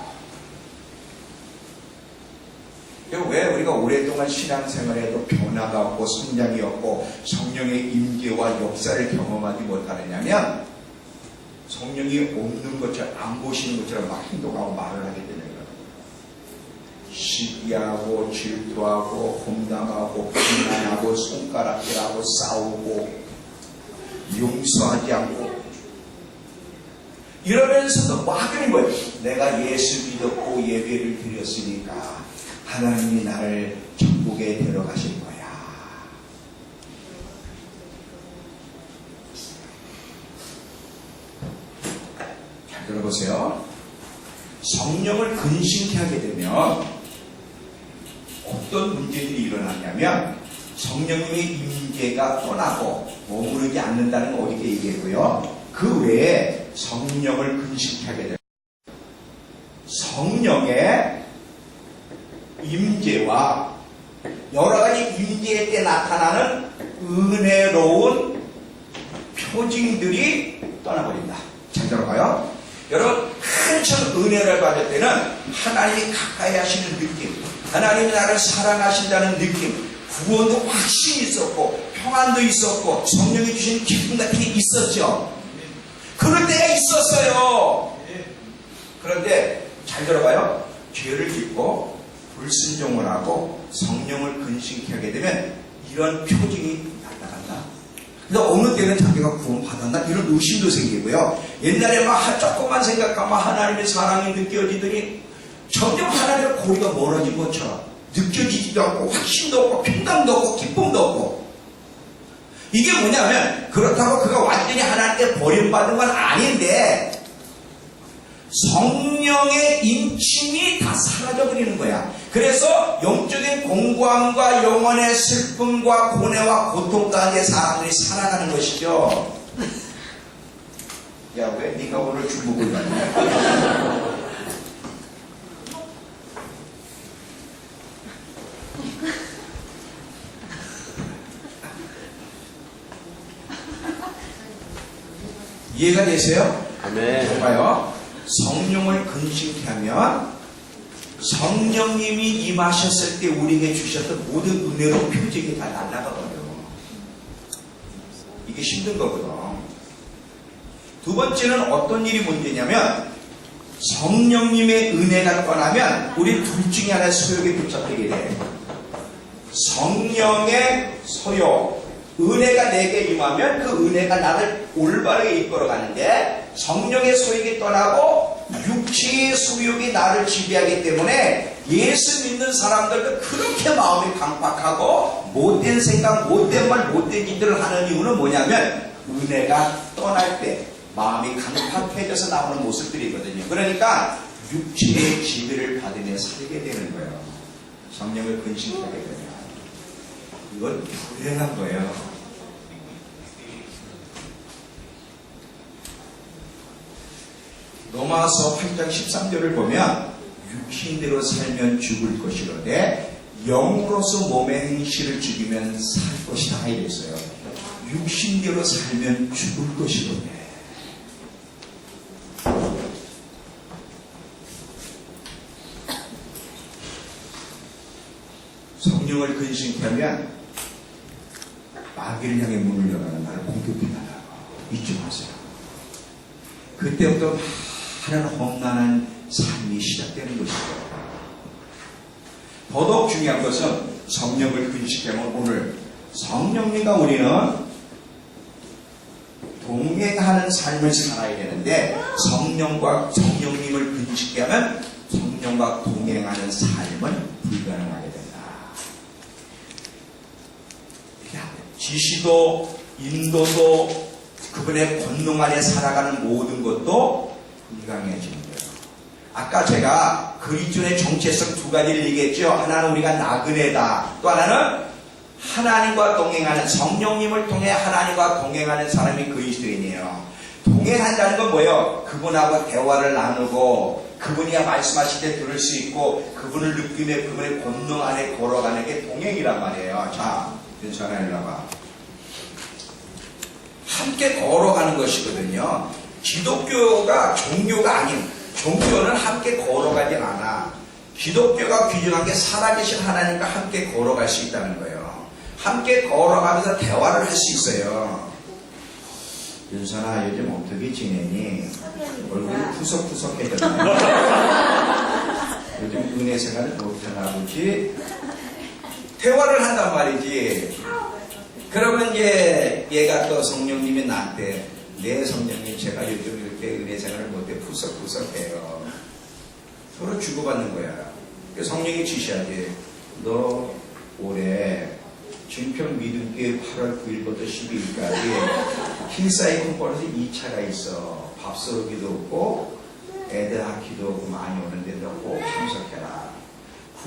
왜 우리가 오랫동안 신앙생활에도 변화가 없고 성장이 없고 성령의 임재와 역사를 경험하지 못하느냐면 성령이 없는 것처럼 안 보시는 것처럼 막 행동하고 말을 하게 되는 거예요. 시기하고 질투하고 험담하고 비난하고 손가락질하고 싸우고 용서하지 않고 이러면서도 막연히 뭐예요? 내가 예수 믿었고 예배를 드렸으니까 하나님이 나를 천국에 데려가실 거야. 잘 들어보세요. 성령을 근심케 하게 되면 어떤 문제들이 일어나냐면 성령님의 임재가 떠나고 머무르지 않는다는 거 어디게 얘기했고요. 그 외에 성령을 근심케 하게 되면 성령의 임재와 여러 가지 임재에 때 나타나는 은혜로운 표징들이 떠나버린다. 잘 들어봐요. 여러분, 한참 은혜를 받을 때는 하나님이 가까이 하시는 느낌, 하나님이 나를 사랑하신다는 느낌, 구원도 확신이 있었고 평안도 있었고 성령이 주신 기쁨 같은 게 있었죠. 그럴 때가 있었어요. 그런데 잘 들어봐요. 죄를 짓고 불순종을 하고 성령을 근심케 하게 되면 이런 표징이 나타난다. 근데 어느 때는 자기가 구원받았나 이런 의심도 생기고요. 옛날에 막 조금만 생각하면 하나님의 사랑이 느껴지더니 점점 하나님의 고리가 멀어진 것처럼 느껴지지도 않고 확신도 없고 평강도 없고 기쁨도 없고. 이게 뭐냐면 그렇다고 그가 완전히 하나님께 버림받은 건 아닌데 성령의 인침이 다 사라져버리는 거야. 그래서 영적인 공고함과 영혼의 슬픔과 고뇌와 고통 가운데 사람들이 살아가는 것이죠. 야, 왜 네가 오늘 주목을 받냐? 이해가 되세요? 아멘. 봐요. 성령을 근심케 하면 성령님이 임하셨을 때 우리에게 주셨던 모든 은혜로 표징이 다 날아가버려요. 이게 힘든 거거든. 두 번째는 어떤 일이 문제냐면 성령님의 은혜가 떠나면 우리 둘 중에 하나의 소욕에 붙잡히게 돼. 성령의 소욕, 은혜가 내게 임하면 그 은혜가 나를 올바르게 이끌어 가는데 성령의 소욕이 떠나고 육체의 소욕이 나를 지배하기 때문에 예수 믿는 사람들도 그렇게 마음이 강팍하고 못된 생각, 못된 말, 못된 짓들을 하는 이유는 뭐냐면 은혜가 떠날 때 마음이 강팍해져서 나오는 모습들이거든요. 그러니까 육체의 지배를 받으며 살게 되는 거예요. 성령을 근심하게 되면. 이건 불행한 거예요. 로마서 8장 13절을 보면 육신대로 살면 죽을 것이로되 영으로서 몸의 행실을 죽이면 살 것이다 이래 있어요. 육신대로 살면 죽을 것이로되. 성령을 근심케 하면 마귀를 향해 문을 열어가는 나를 공격해달라고 잊지 마세요. 그때부터 하나는 험난한 삶이 시작되는 것이죠. 더더욱 중요한 것은 성령을 근심케 하면 오늘 성령님과 우리는 동행하는 삶을 살아야 되는데 성령님을 근심케 하면 성령과 동행하는 삶은 불가능하게 된다. 지시도 인도도 그분의 권능 안에 살아가는 모든 것도 불가능해지는 거예요. 아까 제가 그리스도의 정체성 두 가지를 얘기했죠. 하나는 우리가 나그네다. 또 하나는 하나님과 동행하는, 성령님을 통해 하나님과 동행하는 사람이 그리스도인이에요. 동행한다는 건 뭐예요? 그분하고 대화를 나누고 그분이 말씀하실 때 들을 수 있고 그분을 느끼며 그분의 권능 안에 걸어가는 게 동행이란 말이에요. 자, 괜찮아, 일로 와봐. 함께 걸어가는 것이거든요. 기독교가 종교가 아닌, 종교는 함께 걸어가진 않아. 기독교가 규정한 게 살아계신 하나님과 함께 걸어갈 수 있다는 거예요. 함께 걸어가면서 대화를 할 수 있어요. 윤선아, 요즘 어떻게 지내니? 얼굴이 푸석푸석해졌네. 요즘 은혜 생활을 못하나 보지? 대화를 한단 말이지. 그러면 이제 얘가 또 성령님이 나한테 네 성령님 제가 요즘 이렇게 은혜 생활을 못해 푸석푸석해요. 서로 주고받는 거야. 성령이 지시하지. 너 올해 증평 믿음교회 8월 9일부터 12일까지 힐사이 컨퍼런스 2차가 있어. 밥쏘기도 없고 애들 학기도 없고 많이 오는데 너 꼭 참석해라.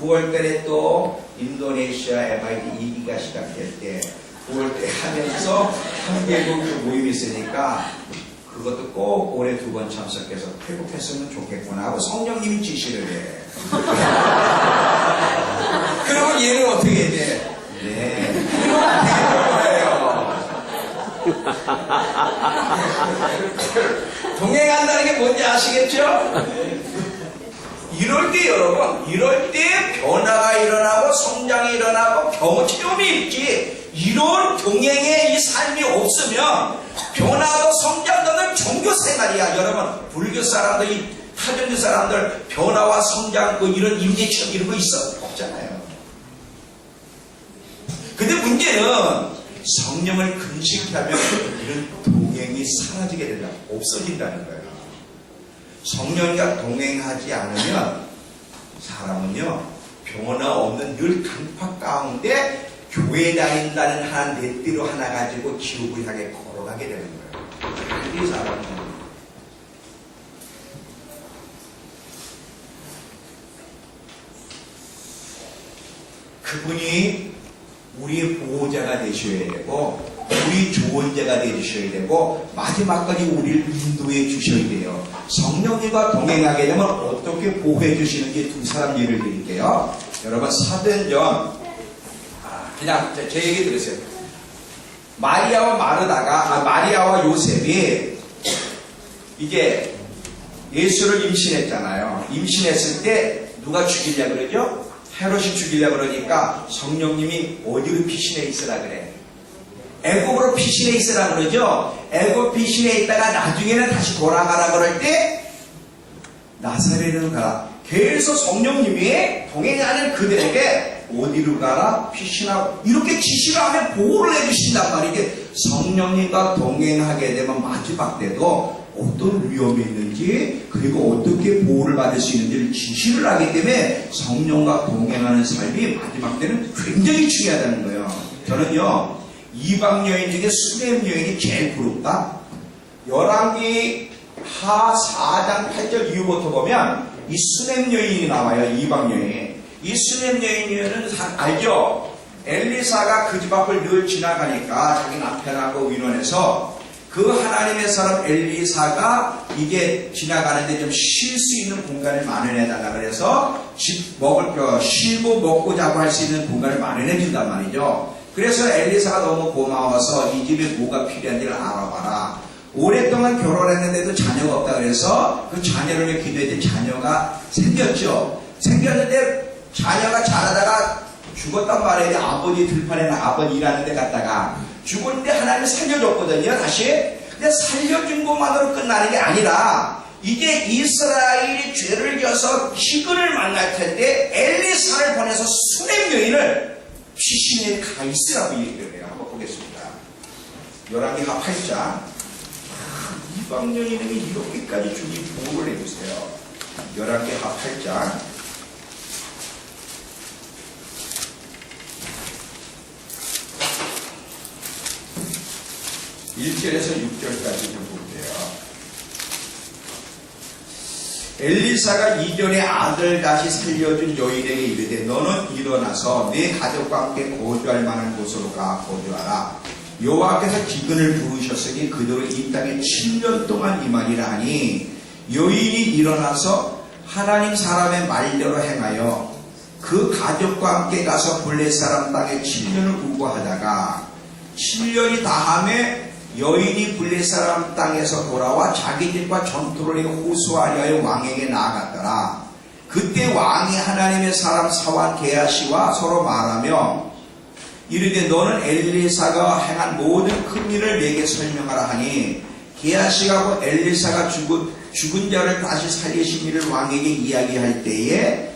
9월달에 또 인도네시아 MIT 2기가 시작될 때 9월달에 하면서 한개국 모임이 있으니까 그것도 꼭 올해 2번 참석해서 회복했으면 좋겠구나 하고 성령님이 지시를 해. 그러면 얘는 어떻게 해야 돼? 네. 이러면 안 되겠는 거예요. 동행한다는 게 뭔지 아시겠죠? 이럴 때 여러분, 이럴 때 변화가 일어나고 성장이 일어나고 경험 체험이 있지. 이런 동행의 이 삶이 없으면 변화도 성장도 없는 종교 생활이야. 여러분, 불교 사람들, 이 타종교 사람들 변화와 성장, 이런 임재 체험 이런 거 있어? 없잖아요. 근데 문제는 성령을 근식하면 이런 동행이 사라지게 된다. 없어진다는 거예요. 성령과 동행하지 않으면 사람은요, 변화 없는 늘 강팍 가운데 교회 다닌다는 한 넷띠로 하나 가지고 지옥을 향해 걸어가게 되는 거예요. 이 사람은 그분이 우리의 보호자가 되셔야 되고 우리 조언자가 되셔야 되고 마지막까지 우리를 인도해 주셔야 돼요. 성령님과 동행하게 되면 어떻게 보호해 주시는지 두 사람 예를 드릴게요. 여러분 사도행전 그냥 제 얘기 들으세요. 마리아와 요셉이 이제 예수를 임신했잖아요. 임신했을 때 누가 죽이려 그러죠? 헤롯이 죽이려 그러니까 성령님이 어디로 피신해 있으라 그래? 애굽으로 피신해 있으라 그러죠? 애굽 피신해 있다가 나중에는 다시 돌아가라 그럴 때 나사렛으로 가라. 계속 성령님이 동행하는 그들에게 어디로 가라? 피신하고 이렇게 지시를 하면 보호를 해주신단 말이지. 성령님과 동행하게 되면 마지막 때도 어떤 위험이 있는지 그리고 어떻게 보호를 받을 수 있는지를 지시를 하기 때문에 성령과 동행하는 삶이 마지막 때는 굉장히 중요하다는 거예요. 저는요 이방 여인 중에 수냄 여인이 제일 부럽다. 열왕기 하 4장 8절 이후부터 보면 이 수냄 여인이 나와요. 이방 여인. 이 수냄 여인은 알죠? 엘리사가 그 집 앞을 늘 지나가니까 자기 남편하고 의논해서 그 하나님의 사람 엘리사가 이게 지나가는데 좀 쉴 수 있는 공간을 마련해달라 그래서 쉴고 먹고 자고 할 수 있는 공간을 마련해 준단 말이죠. 그래서 엘리사가 너무 고마워서 이 집에 뭐가 필요한지를 알아봐라. 오랫동안 결혼했는데도 자녀가 없다 그래서 그 자녀를 위해 기도했더니 자녀가 생겼죠. 생겼는데 자녀가 자라다가 죽었단 말이에요. 아버지 들판에 아버지 일하는 데 갔다가 죽었는데 하나님이 살려줬거든요. 다시. 근데 살려준 것만으로 끝나는 게 아니라 이제 이스라엘이 죄를 져서 기근을 만날 텐데 엘리사를 보내서 수냄 여인을 피신에 가 있으라고 얘기를 해요. 한번 보겠습니다. 열왕기하 8장. 이방 여인에게 이렇게까지 주님 보호를 해주세요. 열왕기하 8장. 1절에서 6절까지 좀 볼게요. 엘리사가 이전에 아들 다시 살려준 여인에게 이르되 너는 일어나서 네 가족과 함께 거주할 만한 곳으로 가 거주하라. 여호와께서 기근을 부으셨으니 그대로 이 땅에 7년 동안 임하리라 하니 여인이 일어나서 하나님 사람의 말대로 행하여 그 가족과 함께 가서 블레 사람 땅에 7년을 우거하다가 7년이 다함에 여인이 블레 사람 땅에서 돌아와 자기 집과 전투를 해 호소하려 하여 왕에게 나아갔더라. 그때 왕이 하나님의 사람 사환 게하시와 서로 말하며 이르되 너는 엘리사가 행한 모든 큰 일을 내게 설명하라 하니 게하시가 엘리사가 죽은 자를 다시 살리신 일을 왕에게 이야기할 때에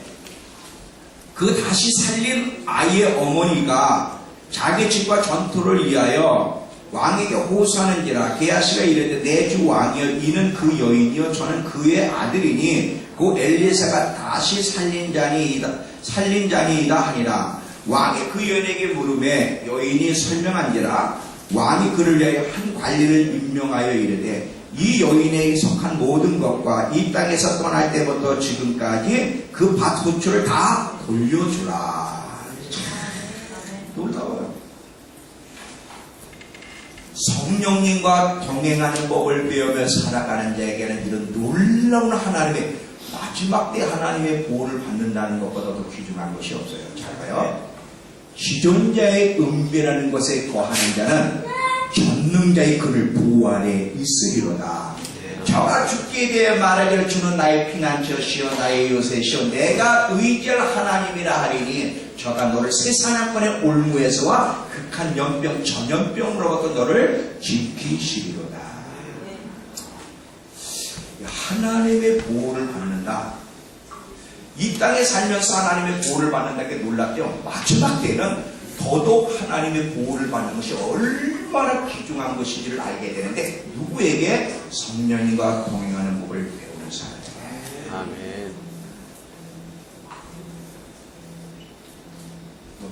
그 다시 살린 아이의 어머니가 자기 집과 전투를 위하여 왕에게 호소하는지라. 게하시가 이르되 내 주 왕이여 이는 그 여인이여 저는 그의 아들이니 그 엘리사가 다시 살린 자니이다 하니라. 왕이 그 여인에게 물음에 여인이 설명한지라. 왕이 그를 위하여 한 관리를 임명하여 이르되 이 여인에게 속한 모든 것과 이 땅에서 떠날 때부터 지금까지 그 밭 소출을 다 돌려주라. 놀라워요. 성령님과 동행하는 법을 배우며 살아가는 자에게는 이런 놀라운 하나님의 마지막 때 하나님의 보호를 받는다는 것보다 더 귀중한 것이 없어요. 잘 봐요. 기존자의 은배라는 것에 거하는 자는 전능자의 그를 보호 아래 있으리로다. 저가 죽기에 대해 말하기를 주는 나의 피난처시여 나의 요새시여 내가 의지할 하나님이라 하리니 저가 너를 새 사냥꾼의 올무에서와 극한 연병 전염병으로부터 너를 지키시리로다. 하나님의 보호를 받는다. 이 땅에 살면서 하나님의 보호를 받는다는 게 놀랍죠. 마지막 때는 더더욱 하나님의 보호를 받는 것이 얼마나 귀중한 것인지를 알게 되는데 누구에게? 성령님과 동행하는 법을 배우는 사람에게. 아멘.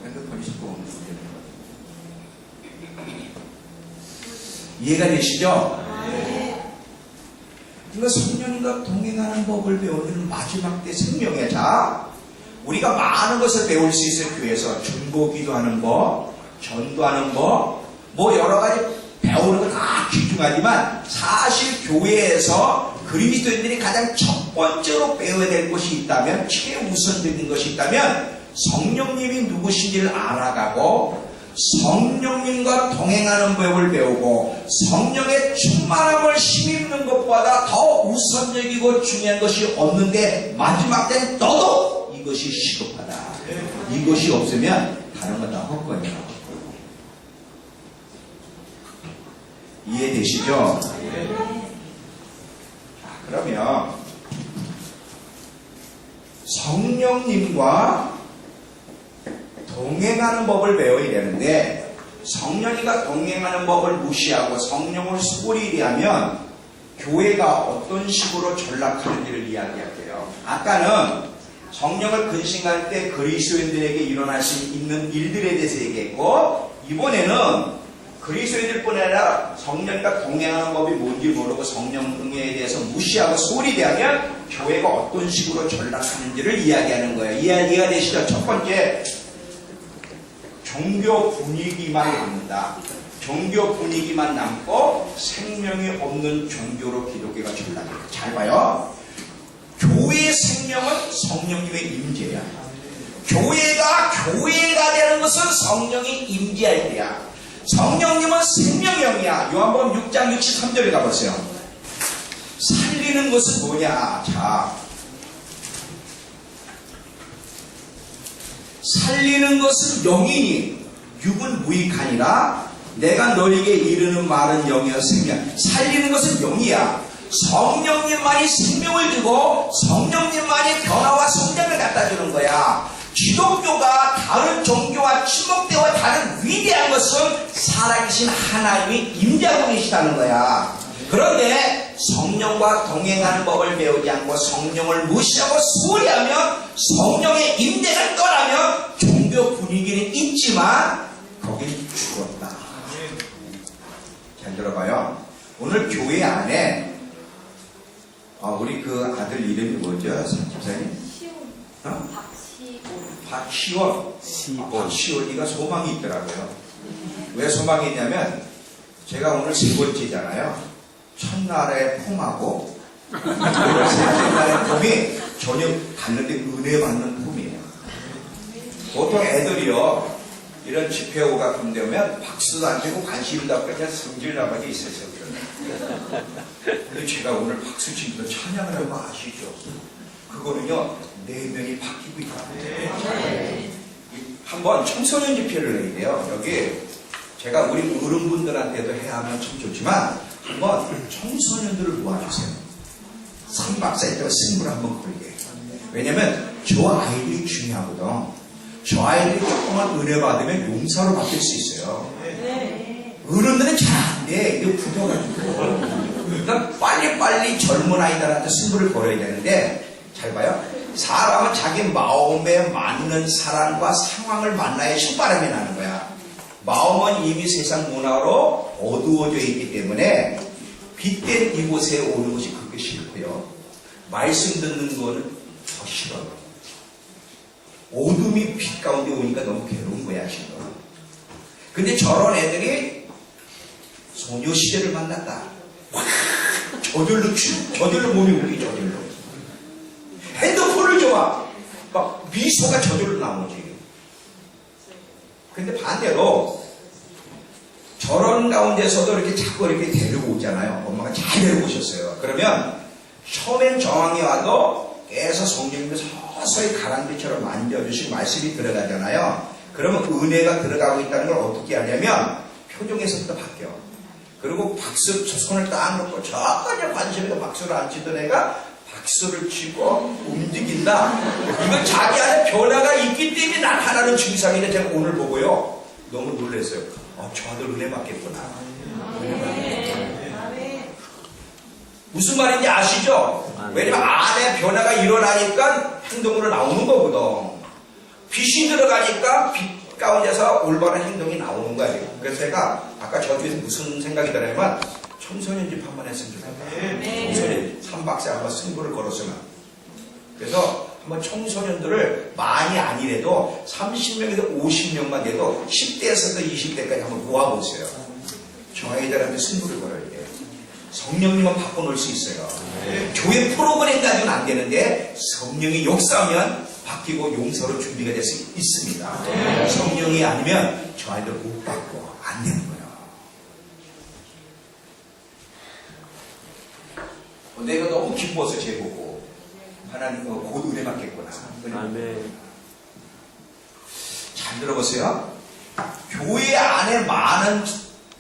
핸드폰이 자꾸 오는 이해가 되시죠? 그러니까 성령님과 동행하는 법을 배우는 마지막 때 생명의 자. 우리가 많은 것을 배울 수 있어요. 교회에서 중보기도 하는 법, 전도하는 법, 뭐 여러 가지 배우는 거 다 귀중하지만 사실 교회에서 그리스도인들이 가장 첫 번째로 배워야 될 것이 있다면, 최우선적인 것이 있다면 성령님이 누구신지를 알아가고 성령님과 동행하는 법을 배우고 성령의 충만함을 힘입는 것보다 더 우선적이고 중요한 것이 없는데 마지막 때는 너도 이것이 시급하다. 이것이 없으면 다른 건 다 헛거니라. 이해되시죠? 그러면 성령님과 동행하는 법을 배워야 되는데 성령이가 동행하는 법을 무시하고 성령을 소홀히 하면 교회가 어떤 식으로 전락하는지를 이야기할게요. 아까는 성령을 근신할 때 그리스도인들에게 일어날 수 있는 일들에 대해서 얘기했고 이번에는 그리스도인들뿐 아니라 성령과 동행하는 법이 뭔지 모르고 성령에 대해서 무시하고 소홀히 대하면 교회가 어떤 식으로 전락하는지를 이야기하는 거예요. 이해가 되시죠? 첫 번째, 종교 분위기만 남는다. 종교 분위기만 남고 생명이 없는 종교로 기독교가 전락해요. 잘 봐요. 교회의 생명은 성령님의 임재야. 교회가 되는 것은 성령이 임재할 때야. 성령님은 생명형이야. 요한복음 6장 63절에 가보세요. 살리는 것은 뭐냐? 자, 살리는 것은 영이니 육은 무익하니라. 내가 너에게 이르는 말은 영이여 생명. 살리는 것은 영이야. 성령님만이 생명을 주고 성령님만이 변화와 성장을 갖다 주는 거야. 기독교가 다른 종교와 친목대와 다른 위대한 것은 살아계신 하나님이 임재하고 계시다는 거야. 그런데 성령과 동행하는 법을 배우지 않고 성령을 무시하고 소홀히 하면 성령의 임재가 떠나면 종교 분위기는 있지만 거긴 죽었다. 잘 들어봐요. 오늘 교회 안에 우리 그 아들 이름이 뭐죠? 집사님? 박시원. 박시원이가 소망이 있더라고요. 왜 소망이 있냐면 제가 오늘 세 번째잖아요. 첫날에 폼하고 셋째 폼이 전혀 다른데 은혜 받는 폼이에요. 보통 애들이요 이런 집회오 같은 데 오면 박수도 안 치고 관심도 없고 그냥 성질나게 있어요. 근데 제가 오늘 박수 치면서 찬양을 한 거 아시죠? 그거는요 내면이 바뀌고 있거든요. 한번 청소년 집회를 해야 돼요. 여기 제가 우리 어른분들한테도 해야 하면 참 좋지만 한번 청소년들을 모아주세요. 3박 4일 동안 승부를 한번 걸게. 왜냐면 저 아이들이 중요하거든. 저 아이들이 조금만 은혜 받으면 용사로 바뀔 수 있어요. 어른들은 잘 안 돼. 이거 붙어가지고. 그러니까 빨리빨리 젊은 아이들한테 승부를 걸어야 되는데 잘 봐요. 사람은 자기 마음에 맞는 사람과 상황을 만나야 신바람이 나는 거야. 마음은 이미 세상 문화로 어두워져 있기 때문에 빛된 이곳에 오는 것이 그렇게 싫고요. 말씀 듣는 거는 더 싫어요. 어둠이 빛 가운데 오니까 너무 괴로운 거야, 싫어. 근데 저런 애들이 소녀시대를 만났다. 저절로 몸이 움직이 저절로. 핸드폰을 줘봐. 막 미소가 저절로 나오지. 근데 반대로 저런 가운데서도 이렇게 자꾸 이렇게 데리고 오잖아요. 엄마가 잘 데리고 오셨어요. 그러면 처음엔 정황이 와도 계속 성령님이 서서히 가랑비처럼 만져주시고 말씀이 들어가잖아요. 그러면 그 은혜가 들어가고 있다는 걸 어떻게 하냐면 표정에서부터 바뀌어. 그리고 박수, 손을 딱 놓고 저까지 관심에서 박수를 안 치던 애가 박수를 치고 움직인다. 이건 자기 안에 변화가 있기 때문에 나타나는 증상인데 제가 오늘 보고요. 너무 놀랐어요. 저 아들 은혜 받겠구나. 무슨 말인지 아시죠? 왜냐면 안에 변화가 일어나니까 행동으로 나오는 거거든. 빛이 들어가니까 빛 가운데서 올바른 행동이 나오는 거예요. 그래서 제가 아까 저주에서 무슨 생각이 들냐면 청소년집 한번 했으면 좋겠다. 청소년 3박스 한번 승부를 걸었으면. 그래서 한번 청소년들을 많이 아니래도 30명에서 50명만 돼도 10대에서부터 20대까지 한번 모아보세요. 저희들한테 승부를 걸어야 돼요. 성령님은 바꿔놓을 수 있어요. 교회 프로그램 가지고는 안 되는데 성령이 역사하면 바뀌고 용서로 준비가 될 수 있습니다. 성령이 아니면 저 아이들 못 바꿔. 안 되는 거예요. 내가 너무 기뻐서 쟤 보고 하나님 곧 은혜 받겠구나. 잘 들어보세요. 교회 안에 많은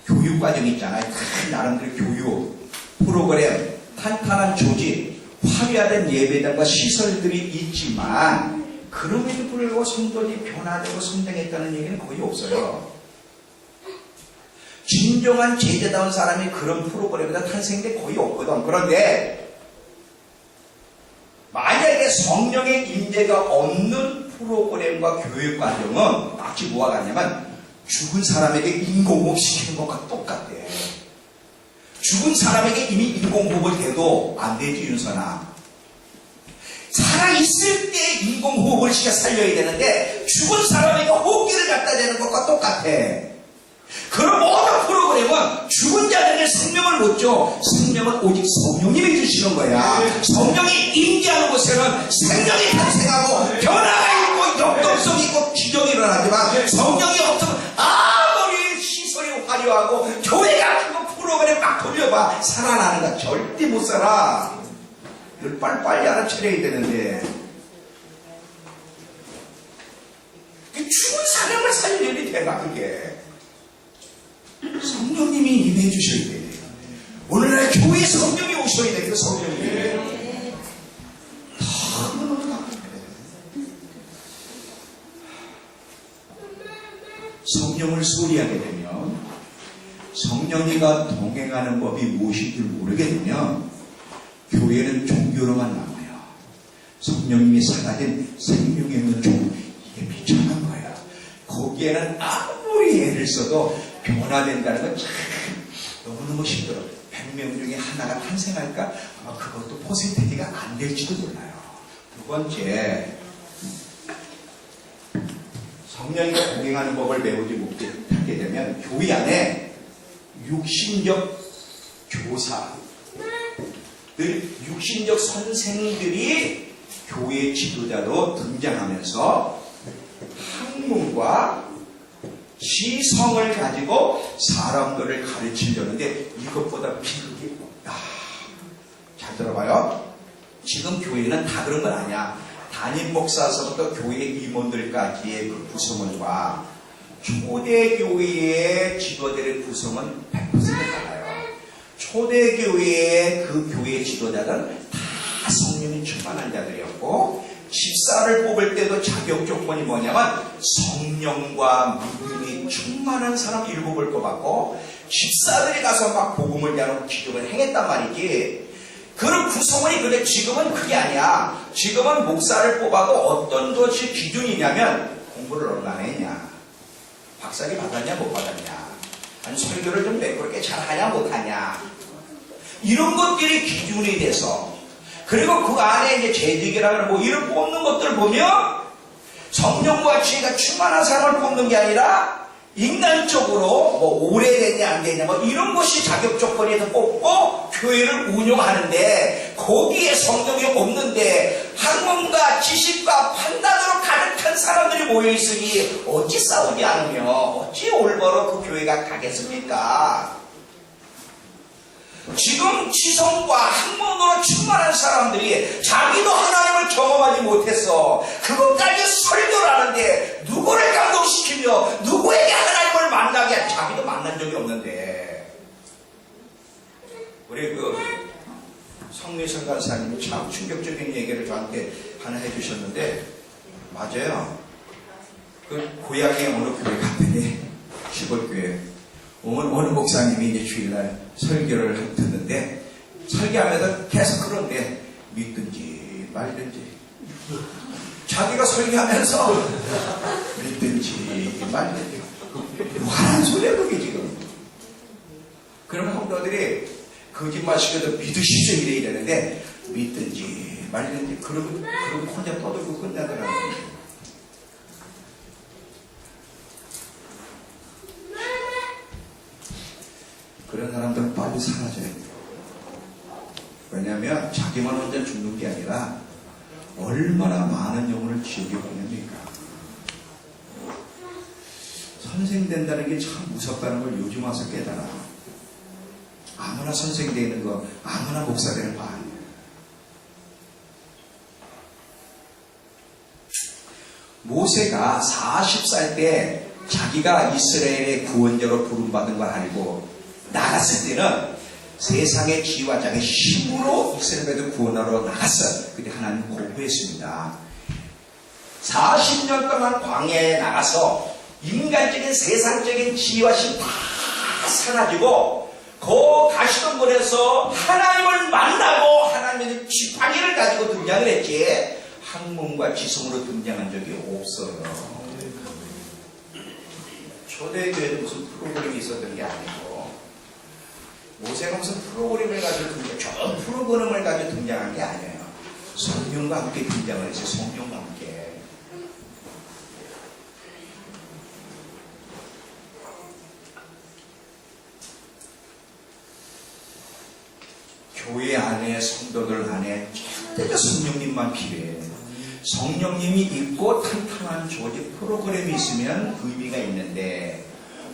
교육 과정이 있잖아요. 큰 나름대로 교육 프로그램, 탄탄한 조직, 화려한 예배당과 시설들이 있지만 그럼에도 불구하고 성도들이 변화되고 성장했다는 얘기는 거의 없어요. 진정한 제자다운 사람이 그런 프로그램에다 탄생된 거의 없거든. 그런데 만약에 성령의 임재가 없는 프로그램과 교육 과정은 마치 뭐와 같냐면 죽은 사람에게 인공호흡 시키는 것과 똑같대. 죽은 사람에게 이미 인공호흡을 해도 안 되지, 윤선아. 살아있을 때 인공호흡을 시켜 살려야 되는데 죽은 사람에게 호흡기를 갖다 대는 것과 똑같아. 그런 모든 프로그램은 죽은 자들에게 생명을 못 줘. 생명은 오직 성령님이 주시는 거야. 성령이 임재하는 곳에는 생명이 탄생하고 변화가 있고 역동성이 있고 기적이 일어나지만 성령이 없으면 아무리 시설이 화려하고 교회가 그거 프로그램 막 돌려봐 살아나는 거 절대 못 살아. 이걸 빨리빨리 알아차려야 되는데 죽은 사람을 살려야 되나 그게. 성령님이 임해 주셔야 돼요. 오늘날 교회에 성령이 오셔야 돼요. 성령이. 성령을 소리하게 되면 성령이가 동행하는 법이 무엇인 줄 모르게 되면 교회는 종교로만 남아요. 성령님이 사라진 생명의 문종 이게 미쳐난 거야. 거기에는 아무리 애를 써도 변화된다는 건 참 너무너무 힘들어. 100명 중에 하나가 탄생할까? 아마 그것도 퍼센테이지가 안 될지도 몰라요. 두 번째, 성령이가 동행하는 법을 배우지 못하게 되면 교회 안에 육신적 교사, 육신적 선생들이 교회 지도자로 등장하면서 학문과 시성을 가지고 사람들을 가르치려는데 이것보다 비극이 없다. 잘 들어봐요. 지금 교회는 다 그런 건 아니야. 담임 목사서부터 교회 임원들까지의 그 구성을 봐. 초대교회의 지도자들의 구성은 100% 달라요. 초대교회의 그 교회 지도자들은 다 성령이 충만한 자들이었고 집사를 뽑을 때도 자격 조건이 뭐냐면 성령과 믿음이 충만한 사람 7을 뽑았고 집사들이 가서 막 복음을 전하고 기적을 행했단 말이지. 그런 구성원이 근데 지금은 그게 아니야. 지금은 목사를 뽑아도 어떤 것이 기준이냐면 공부를 얼마나 했냐, 박사학위 받았냐 못 받았냐, 아니 설교를 좀 매끄럽게 잘하냐 못하냐, 이런 것들이 기준이 돼서, 그리고 그 안에 이제 재직이라는 뭐 이런 뽑는 것들을 보면 성령과 지혜가 충만한 사람을 뽑는 게 아니라 인간적으로 뭐 오래됐냐 안 됐냐 뭐 이런 것이 자격 조건에서 뽑고 교회를 운영하는데 거기에 성령이 없는데 학문과 지식과 판단으로 가득한 사람들이 모여있으니 어찌 싸우지 않으며 어찌 올바로 그 교회가 가겠습니까? 지금 지성과 학문으로 충만한 사람들이 자기도 하나님을 경험하지 못해서 그것까지 설교를 하는데 누구를 감동시키며 누구에게 하나님을 만나게 자기도 만난 적이 없는데. 우리 성미선 간사님이 참 충격적인 얘기를 저한테 하나 해주셨는데, 맞아요. 고향에 어느 교회 갔더니 시골교회 어느 목사님이 이제 주일날 설교를 듣는데 설교하면서 계속 그런데 믿든지 말든지 자기가 설교하면서 믿든지 말든지 뭐 하는 소리야 그게 지금. 그러면 성도들이 거짓말시켜도 믿으시죠 이러는데 믿든지 말든지 그러고 혼자 떠들고 끝나더라고요. 그런 사람들은 빨리 사라져야 돼요. 왜냐하면 자기만 혼자 죽는 게 아니라 얼마나 많은 영혼을 지옥에 보냅니까? 선생 된다는 게 참 무섭다는 걸 요즘 와서 깨달아. 아무나 선생 되는 거, 아무나 목사 되는 거 아니에요. 모세가 40살 때 자기가 이스라엘의 구원자로 부름받은 걸 알고 나갔을 때는 세상의 지휘자의 힘으로 이스라엘을 구원하러 나갔어요. 근데 하나님 공부했습니다. 40년 동안 광야에 나가서 인간적인 세상적인 지혜와 힘 다 사라지고 그 가시던 곳에서 하나님을 만나고 하나님의 지팡이를 가지고 등장을 했지 학문과 지성으로 등장한 적이 없어요. 초대교회도 무슨 프로그램이 있었던 게 아니고 모세가 무슨 프로그램을 가지고 좋은 프로그램을 가지고 등장한 게 아니에요. 성령과 함께 등장을 했어요. 성령과 함께. 교회 안에 성도들 안에 절대로 성령님만 필요해요. 성령님이 있고 탄탄한 조직 프로그램이 있으면 의미가 있는데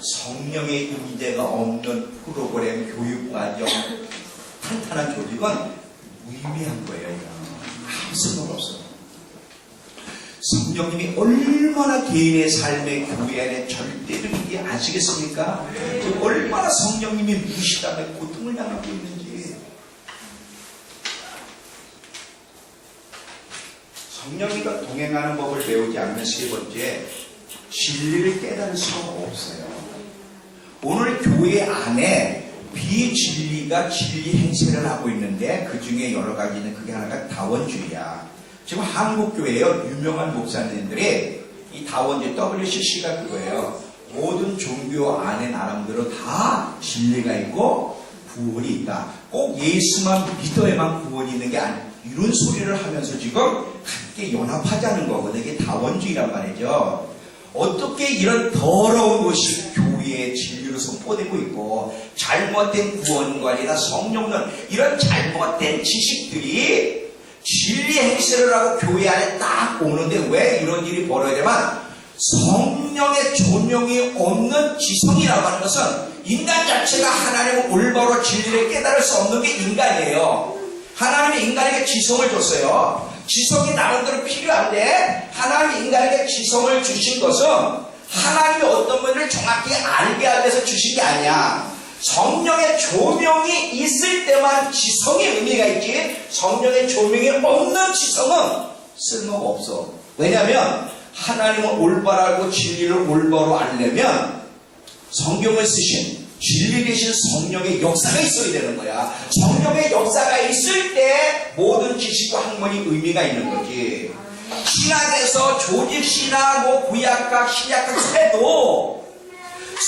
성령의 임재가 없는 프로그램, 교육과정, 탄탄한 조직은 무의미한 거예요. 아무 쓸모가 없어요. 성령님이 얼마나 개인의 삶의 교회 안에 절대적인지 아시겠습니까? 얼마나 성령님이 무시당해 고통을 당하고 있는지. 성령님과 동행하는 법을 배우지 않는 세 번째, 진리를 깨달을 수가 없어요. 오늘 교회 안에 비진리가 진리 행세를 하고 있는데 그 중에 여러 가지는 그게 하나가 다원주의야. 지금 한국교회요 유명한 목사님들이 이 다원주의 WCC가 그거예요. 모든 종교 안에 나름대로 다 진리가 있고 구원이 있다. 꼭 예수만 믿어야만 구원이 있는 게 아니에요. 이런 소리를 하면서 지금 함께 연합하자는 거거든요. 이게 다원주의란 말이죠. 어떻게 이런 더러운 것이 교회의 진리로 선포되고 있고 잘못된 구원관이나 성령론 이런 잘못된 지식들이 진리 행세를 하고 교회 안에 딱 오는데 왜 이런 일이 벌어지냐면 성령의 조명이 없는 지성이라고 하는 것은 인간 자체가 하나님의 올바로 진리를 깨달을 수 없는 게 인간이에요. 하나님이 인간에게 지성을 줬어요. 지성이 나름대로 필요한데 하나님이 인간에게 지성을 주신 것은 하나님이 어떤 분을 정확히 알게 하기 위해서 주신 게 아니야. 성령의 조명이 있을 때만 지성의 의미가 있지 성령의 조명이 없는 지성은 쓸모가 없어. 왜냐하면 하나님을 올바로 알고 진리를 올바로 알려면 성경을 쓰신 진리 되신 성령의 역사가 있어야 되는 거야. 성령의 역사가 있을 때 모든 지식과 학문이 의미가 있는 거지. 신학에서 조직신학, 구약학, 신약학 해도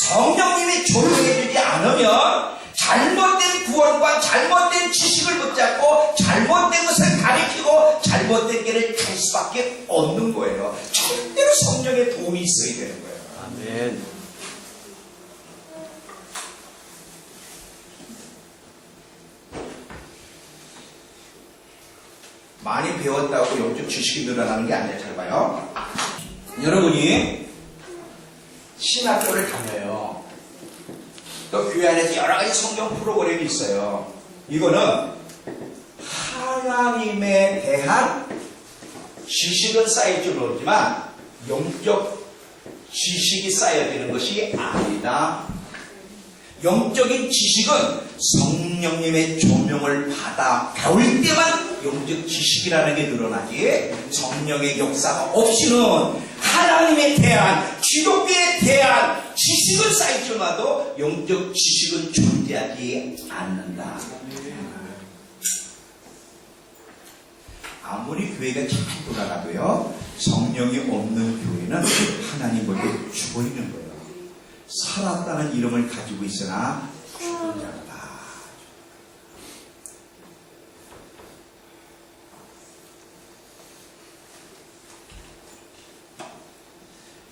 성령님이 조명해주지 않으면 잘못된 구원과 잘못된 지식을 붙잡고 잘못된 것을 가리키고 잘못된 길을 갈 수밖에 없는 거예요. 절대로 성령의 도움이 있어야 되는 거예요. 아멘. 많이 배웠다고 영적 지식이 늘어나는 게 아니라 잘 봐요. 여러분이 신학교를 다녀요. 또 교회 안에서 여러 가지 성경 프로그램이 있어요. 이거는 하나님에 대한 지식은 쌓일지 모르지만 영적 지식이 쌓여야 되는 것이 아니다. 영적인 지식은 성령님의 조명을 받아 배울 때만 영적 지식이라는 게 늘어나지, 성령의 역사가 없이는 하나님에 대한, 기독교에 대한 지식은 쌓일지라도 영적 지식은 존재하지 않는다. 아무리 교회가 잘 돌아가도요, 성령이 없는 교회는 하나님보다 죽어있는 거예요. 살았다는 이름을 가지고 있으나 죽은 자다.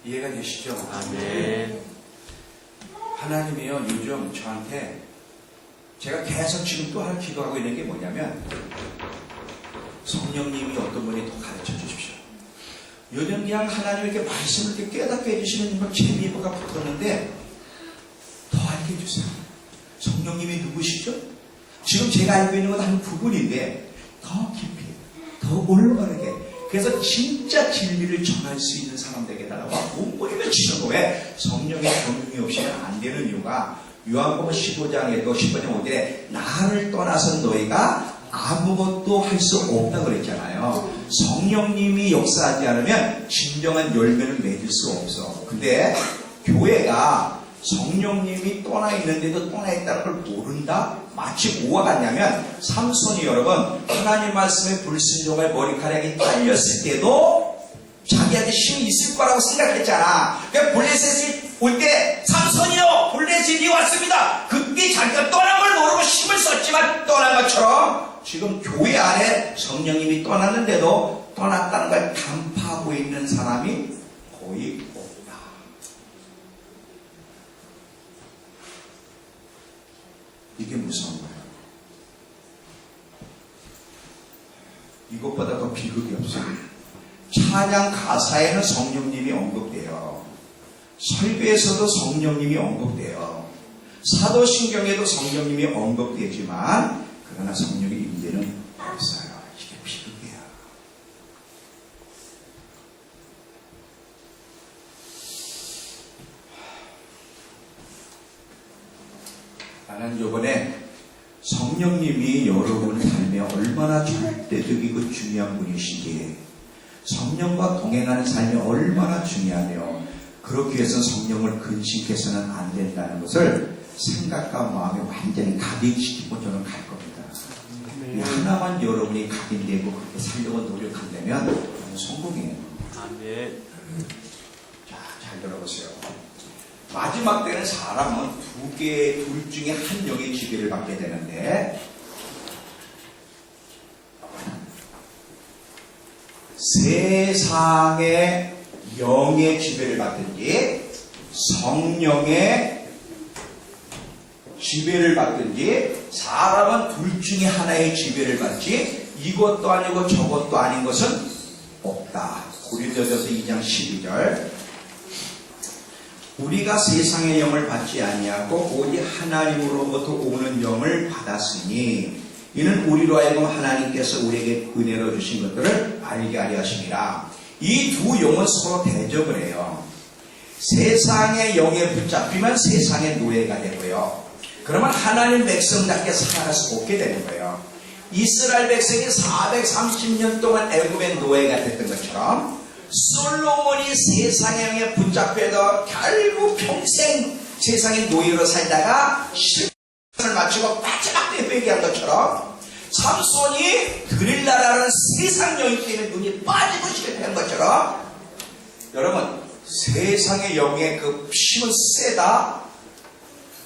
이해가 되시죠? 아멘. 하나님이요, 요즘 저한테 제가 계속 지금 또 하나 기도하고 있는 게 뭐냐면, 성령님이 어떤 분이 더 가르쳐 주십시오. 요즘 그냥 하나님 이렇게 말씀을 이렇게 깨닫게 해주시는 건 재미가 붙었는데 더 알게 해주세요. 성령님이 누구시죠? 지금 제가 알고 있는 건 한 부분인데 더 깊이, 더 올바르게, 그래서 진짜 진리를 전할 수 있는 사람들에게 달라고 몸부림을 치는 거에 성령의 경륜이 없이는 안 되는 이유가, 요한복음 15장에도 15장 5절에 나를 떠나서 너희가 아무것도 할 수 없다 그랬잖아요. 성령님이 역사하지 않으면 진정한 열매를 맺을 수 없어. 근데 교회가 성령님이 떠나 있는데도 떠나 있다는 걸 모른다? 마치 뭐가 같냐면, 삼손이 여러분 하나님 말씀에 불순종할 머리카락이 잘렸을 때도 자기한테 힘이 있을 거라고 생각했잖아. 그러니까 블레셋이 올 때 삼손이요, 블레셋이 왔습니다. 그때 자기가 떠난 걸 모르고 힘을 썼지만 떠난 것처럼 지금 교회 안에 성령님이 떠났는데도 떠났다는 걸 간파하고 있는 사람이 거의 없다. 이게 무서운 거예요. 이것보다 더 비극이 없어요. 찬양 가사에는 성령님이 언급돼요. 설교에서도 성령님이 언급돼요. 사도신경에도 성령님이 언급되지만 그러나 성령의 임재는 없어요. 이게 비극이야. 나는 이번에 성령님이 여러분 삶에 얼마나 절대적이고 중요한 분이신지, 성령과 동행하는 삶이 얼마나 중요하며, 그렇기 위해서 성령을 근심해서는 안 된다는 것을 생각과 마음에 완전히 각인시키고 저는 갈 겁니다. 이 하나만 여러분이 각인되고 그렇게 살려고 노력한다면 성공이에요. 아멘. 자, 잘 들어보세요. 마지막 때는 사람은 둘 중에 한 영의 지배를 받게 되는데, 세상의 영의 지배를 받든지 성령의 지배를 받든지, 사람은 둘 중에 하나의 지배를 받지 이것도 아니고 저것도 아닌 것은 없다. 고린도전서 2장 12절. 우리가 세상의 영을 받지 아니하고 오직 하나님으로부터 오는 영을 받았으니 이는 우리로 하여금 하나님께서 우리에게 은혜로 주신 것들을 알게 하려 하심이라. 이 두 영은 서로 대적을 해요. 세상의 영에 붙잡히면 세상의 노예가 되고요. 그러면 하나님 백성답게 살아갈 수 없게 되는 거예요. 이스라엘 백성이 430년 동안 애굽의 노예가 됐던 것처럼 솔로몬이 세상의 영에 붙잡혀서 결국 평생 세상의 노예로 살다가 실패를 마치고 마지막 때 회개한 것처럼, 삼손이 드릴라라는 세상 영이 때문에 눈이 빠지고 실패한 것처럼, 여러분 세상의 영의 그 힘은 세다.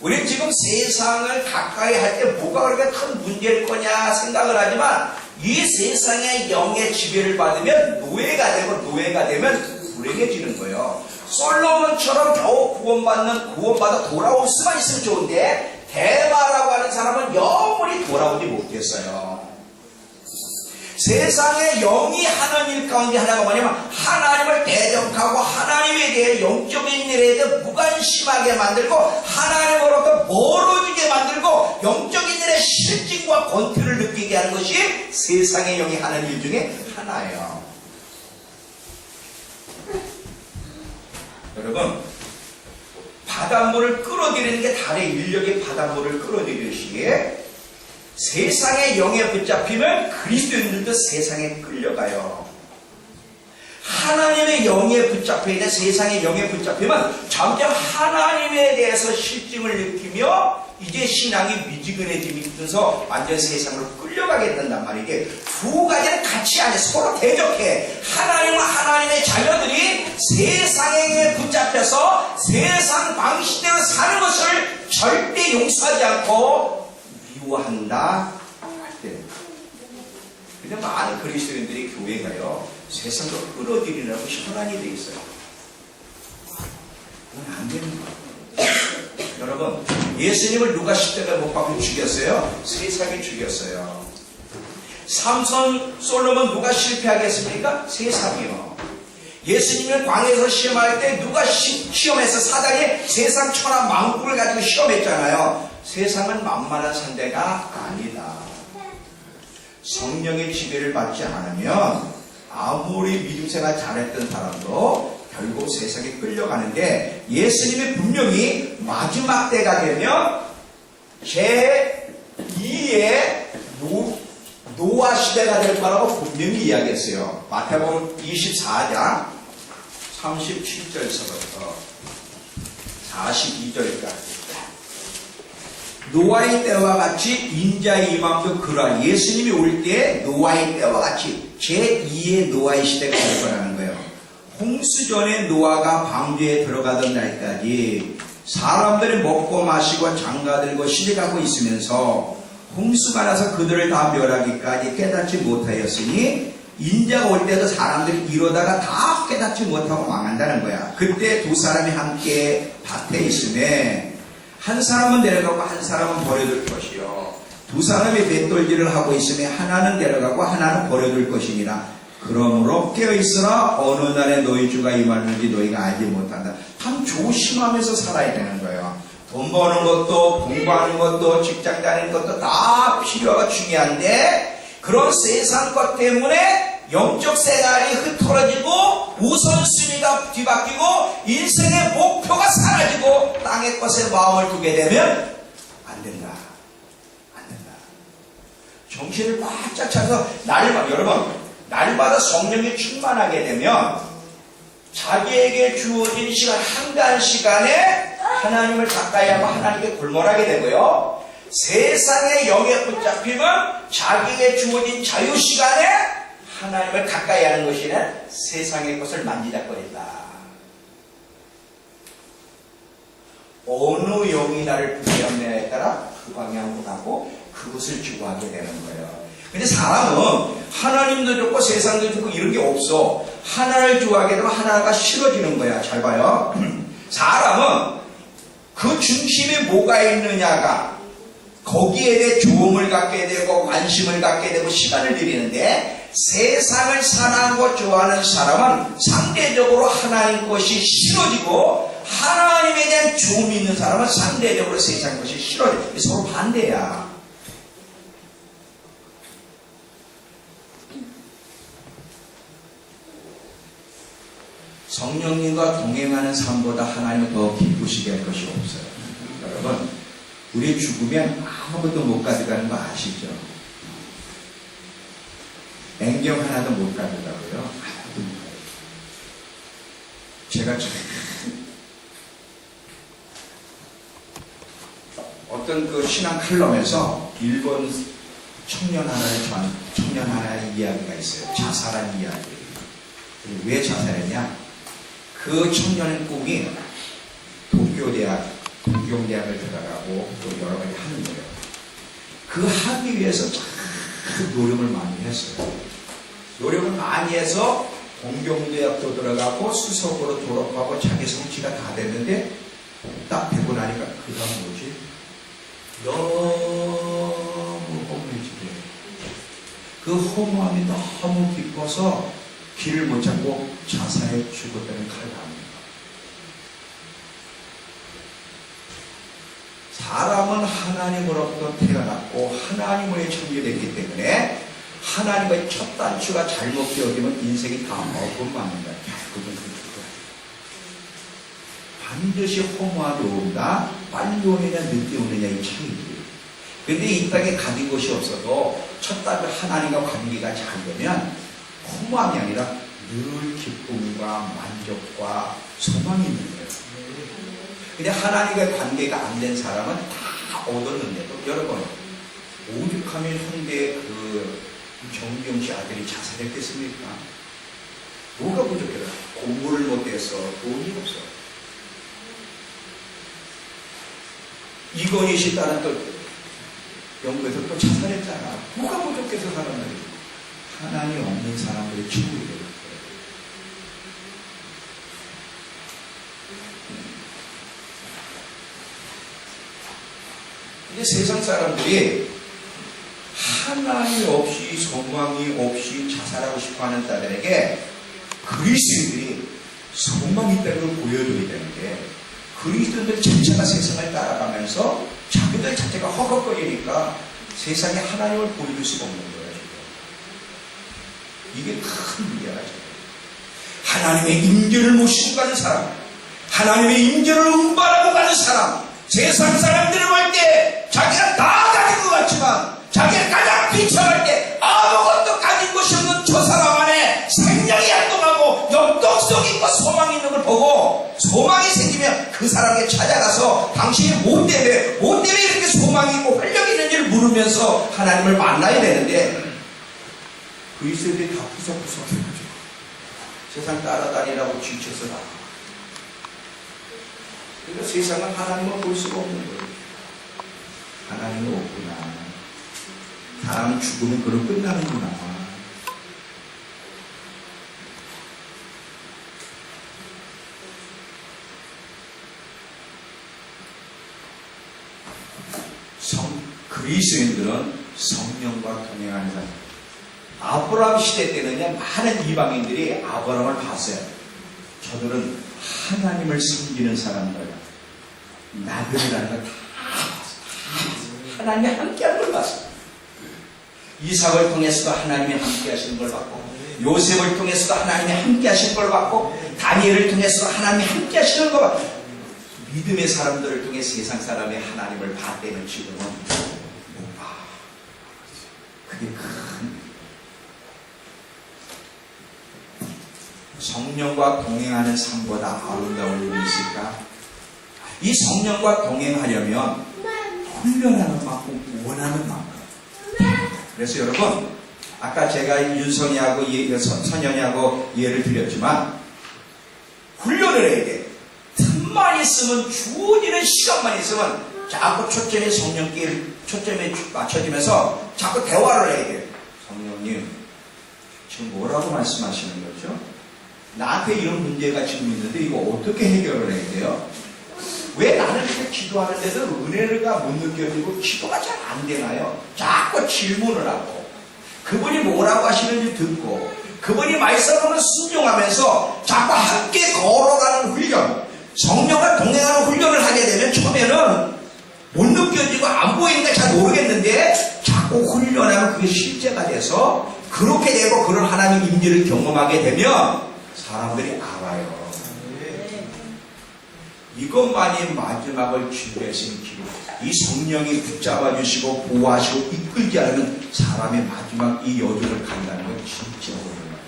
우리 지금 세상을 가까이 할 때 뭐가 그렇게 큰 문제일 거냐 생각을 하지만, 이 세상의 영의 지배를 받으면 노예가 되고, 노예가 되면 불행해지는 거예요. 솔로몬처럼 겨우 구원받아 돌아올 수만 있으면 좋은데, 대마라고 하는 사람은 영원히 돌아오지 못했어요. 세상의 영이 하는 일 가운데 하나가 뭐냐면 하나님을 대적하고 하나님에 대해 영적인 일에 대해 무관심하게 만들고 하나님으로부터 멀어지게 만들고 영적인 일에 실증과 권태를 느끼게 하는 것이 세상의 영이 하는 일 중에 하나예요. 여러분, 바닷물을 끌어들이는 게 달의 인력이 바닷물을 끌어들이듯이 세상의 영에 붙잡히면 그리스도인들도 세상에 끌려가요. 하나님의 영에 붙잡혀 있는 세상의 영에 붙잡히면 점점 하나님에 대해서 실증을 느끼며 이제 신앙이 미지근해지면서 완전 세상으로 끌려가게 된단 말이에요. 두 가지는 같이 안 해. 서로 대적해. 하나님과 하나님의 자녀들이 세상에 붙잡혀서 세상 방식대로 사는 것을 절대 용서하지 않고 미워한다 할 때. 근데 많은 그리스도인들이 교회 가요. 세상으로 끌어들이려고 현안이 돼 있어요. 그건 안 되는 거예요. 여러분, 예수님을 누가 십자가에 못 박고 죽였어요? 세상이 죽였어요. 삼손, 솔로몬 누가 실패하게 했습니까? 세상이요. 예수님을 광야에서 시험할 때 누가 시험해서 사단이 세상 천하 만국을 가지고 시험했잖아요. 세상은 만만한 상대가 아니다. 성령의 지배를 받지 않으면 아무리 믿음 생활 잘했던 사람도 결국 세상에 끌려가는데 예수님이 분명히 마지막 때가 되면 제2의 노아 시대가 될 거라고 분명히 이야기했어요. 마태복음 24장 37절서부터 42절까지 노아의 때와 같이 인자의 임함도 그러하. 예수님이 올 때 노아의 때와 같이 제2의 노아의 시대가 될 거라는 거예요. 홍수전에 노아가 방주에 들어가던 날까지 사람들이 먹고 마시고 장가들고 시집가고 있으면서 홍수가 나서 그들을 다 멸하기까지 깨닫지 못하였으니 인자가 올 때도 사람들이 이러다가 다 깨닫지 못하고 망한다는 거야. 그때 두 사람이 함께 밭에 있음에 한 사람은 내려가고 한 사람은 버려둘 것이요. 두 사람이 맷돌질을 하고 있음에 하나는 내려가고 하나는 버려둘 것이니라. 그러므로 깨어있으라. 어느 날에 너희 주가 임하는지 너희가 알지 못한다. 참 조심하면서 살아야 되는 거예요. 돈 버는 것도 공부하는 것도 직장 다니는 것도 다 필요가 중요한데 그런 세상 것 때문에 영적 생활이 흐트러지고 우선순위가 뒤바뀌고 인생의 목표가 사라지고 땅의 것에 마음을 두게 되면 안 된다. 안 된다. 정신을 바짝 차서 여러분 날마다 성령이 충만하게 되면 자기에게 주어진 시간 한가한 시간에 하나님을 가까이 하고 하나님께 골몰하게 되고요. 세상의 영에 붙잡히면 자기에게 주어진 자유시간에 하나님을 가까이 하는 것이 아니라 세상의 것을 만지작거린다. 어느 영이 나를 붙잡느냐에 따라 그 방향으로 가고 그것을 주구하게 되는 거예요. 근데 사람은 하나님도 좋고 세상도 좋고 이런 게 없어. 하나를 좋아하게 되면 하나가 싫어지는 거야. 잘 봐요. 사람은 그 중심에 뭐가 있느냐가 거기에 대해 조음을 갖게 되고 관심을 갖게 되고 시간을 들이는데 세상을 사랑하고 좋아하는 사람은 상대적으로 하나님 것이 싫어지고 하나님에 대한 조음이 있는 사람은 상대적으로 세상 것이 싫어져. 서로 반대야. 성령님과 동행하는 삶보다 하나님을 더 기쁘시게 할 것이 없어요. 여러분, 우리 죽으면 아무것도 못 가져가는 거 아시죠? 앵경 하나도 못 가져가고요. 아무것도 못 가져가요. 제가 어떤 그 신앙 칼럼에서 일본 청년 하나의 이야기가 있어요. 자살한 이야기. 왜 자살했냐? 그 청년의 꿈이 동경대학을 들어가고 또 여러 가지 하는 거예요. 그 하기 위해서 참 노력을 많이 했어요. 노력을 많이 해서 동경대학도 들어가고 수석으로 졸업하고 자기 성취가 다 됐는데 딱 되고 나니까 그 다음 뭐지? 너무 허무해지게. 그 그 허무함이 너무 깊어서 길을 못 찾고 자살해 죽었다는 칼날입니다. 사람은 하나님으로부터 태어났고 하나님의 천계됐기 때문에 하나님의 첫 단추가 잘못 끼어지면 인생이 다 어긋납니다. 결국은 그거예요. 반드시 허무함이 온다. 빨리 오느냐 늦게 오느냐의 차이지. 근데 이 땅에 가진 것이 없어도 첫 단추 하나님과 관계가 잘 되면 허무함이 아니라 늘 기쁨과 만족과 소망이 있는 거예요. 근데 하나님과의 관계가 안 된 사람은 다 얻었는데도 여러분 오죽하면 현대 그 정경씨 아들이 자살했겠습니까? 뭐가 부족해요? 공부를 못해서 돈이 없어. 이건희 씨 딸은 또 영국에서 또 자살했잖아. 뭐가 부족해서 사람들이 하나님 없는 사람들의 친구가 되는 거예요. 이제 세상 사람들이 하나님 없이 소망이 없이 자살하고 싶어하는 자들에게 그리스도인들이 소망이 있다는 걸 보여줘야 되는데 그리스도인들 자체가 세상을 따라가면서 자기들 자체가 허걱거리니까 세상에 하나님을 보여줄 수가 없는 거예요. 지금. 이게 큰 문제가 지금. 하나님의 임재를 모시고 가는 사람, 하나님의 임재를 운반하고 가는 사람, 세상 사람들을 볼 때 자기가 다 가진 것 같지만 자기가 가장 비참할 때 아무것도 가진 것이 없는 저 사람 안에 생명이 약동하고 역동성 있고 소망이 있는 걸 보고 소망이 생기면 그 사람에게 찾아가서 당신이 뭐 때문에 이렇게 소망이 있고 활력이 있는지를 물으면서 하나님을 만나야 되는데 그리스도인들이 다 구석구석 해가지고 세상 따라다니라고 지쳐서 나가. 그러니까 세상은 하나님을 볼 수가 없는 거예요. 하나님은 없구나. 사람 죽으면 그럼 끝나는구나. 그리스도인들은 성령과 동행하는 사람. 아브라함 시대 때는요, 많은 이방인들이 아브라함을 봤어요. 저들은 하나님을 섬기는 사람들, 나들이라는 걸 다 하나님이 함께하는 걸 봤어요. 이삭을 통해서도 하나님이 함께하시는 걸 봤고, 요셉을 통해서도 하나님이 함께하시는 걸 봤고, 다니엘을 통해서도 하나님이 함께하시는 걸 봤고, 믿음의 사람들을 통해 세상 사람이 하나님을 봤다면 지금은 못 봐. 그게 큰 성령과 동행하는 삶보다 아름다운 일이 있을까? 이 성령과 동행하려면 훈련하는 만큼 원하는 만큼. 그래서 여러분 아까 제가 윤성이하고 선현이하고 예를 드렸지만 훈련을 해야 돼. 틈만 있으면 주어지는 시간만 있으면 자꾸 초점에 맞춰지면서 자꾸 대화를 해야 돼. 성령님 지금 뭐라고 말씀하시는 거죠? 나한테 이런 문제가 지금 있는데 이거 어떻게 해결을 해야 돼요? 왜 나는 이렇게 기도하는데도 은혜가 못 느껴지고 기도가 잘 안 되나요? 자꾸 질문을 하고 그분이 뭐라고 하시는지 듣고 그분이 말씀을 순종하면서 자꾸 함께 걸어가는 훈련, 성령과 동행하는 훈련을 하게 되면 처음에는 못 느껴지고 안 보이니까 잘 모르겠는데 자꾸 훈련하면 그게 실제가 돼서 그렇게 되고 그런 하나님의 임재를 경험하게 되면 사람들이 알아요. 이것만이 마지막을 준비하신 길. 이 성령이 붙잡아 주시고 보호하시고 이끌지 않으면 사람의 마지막 이 여정을 간다는 건 진짜 어려워요.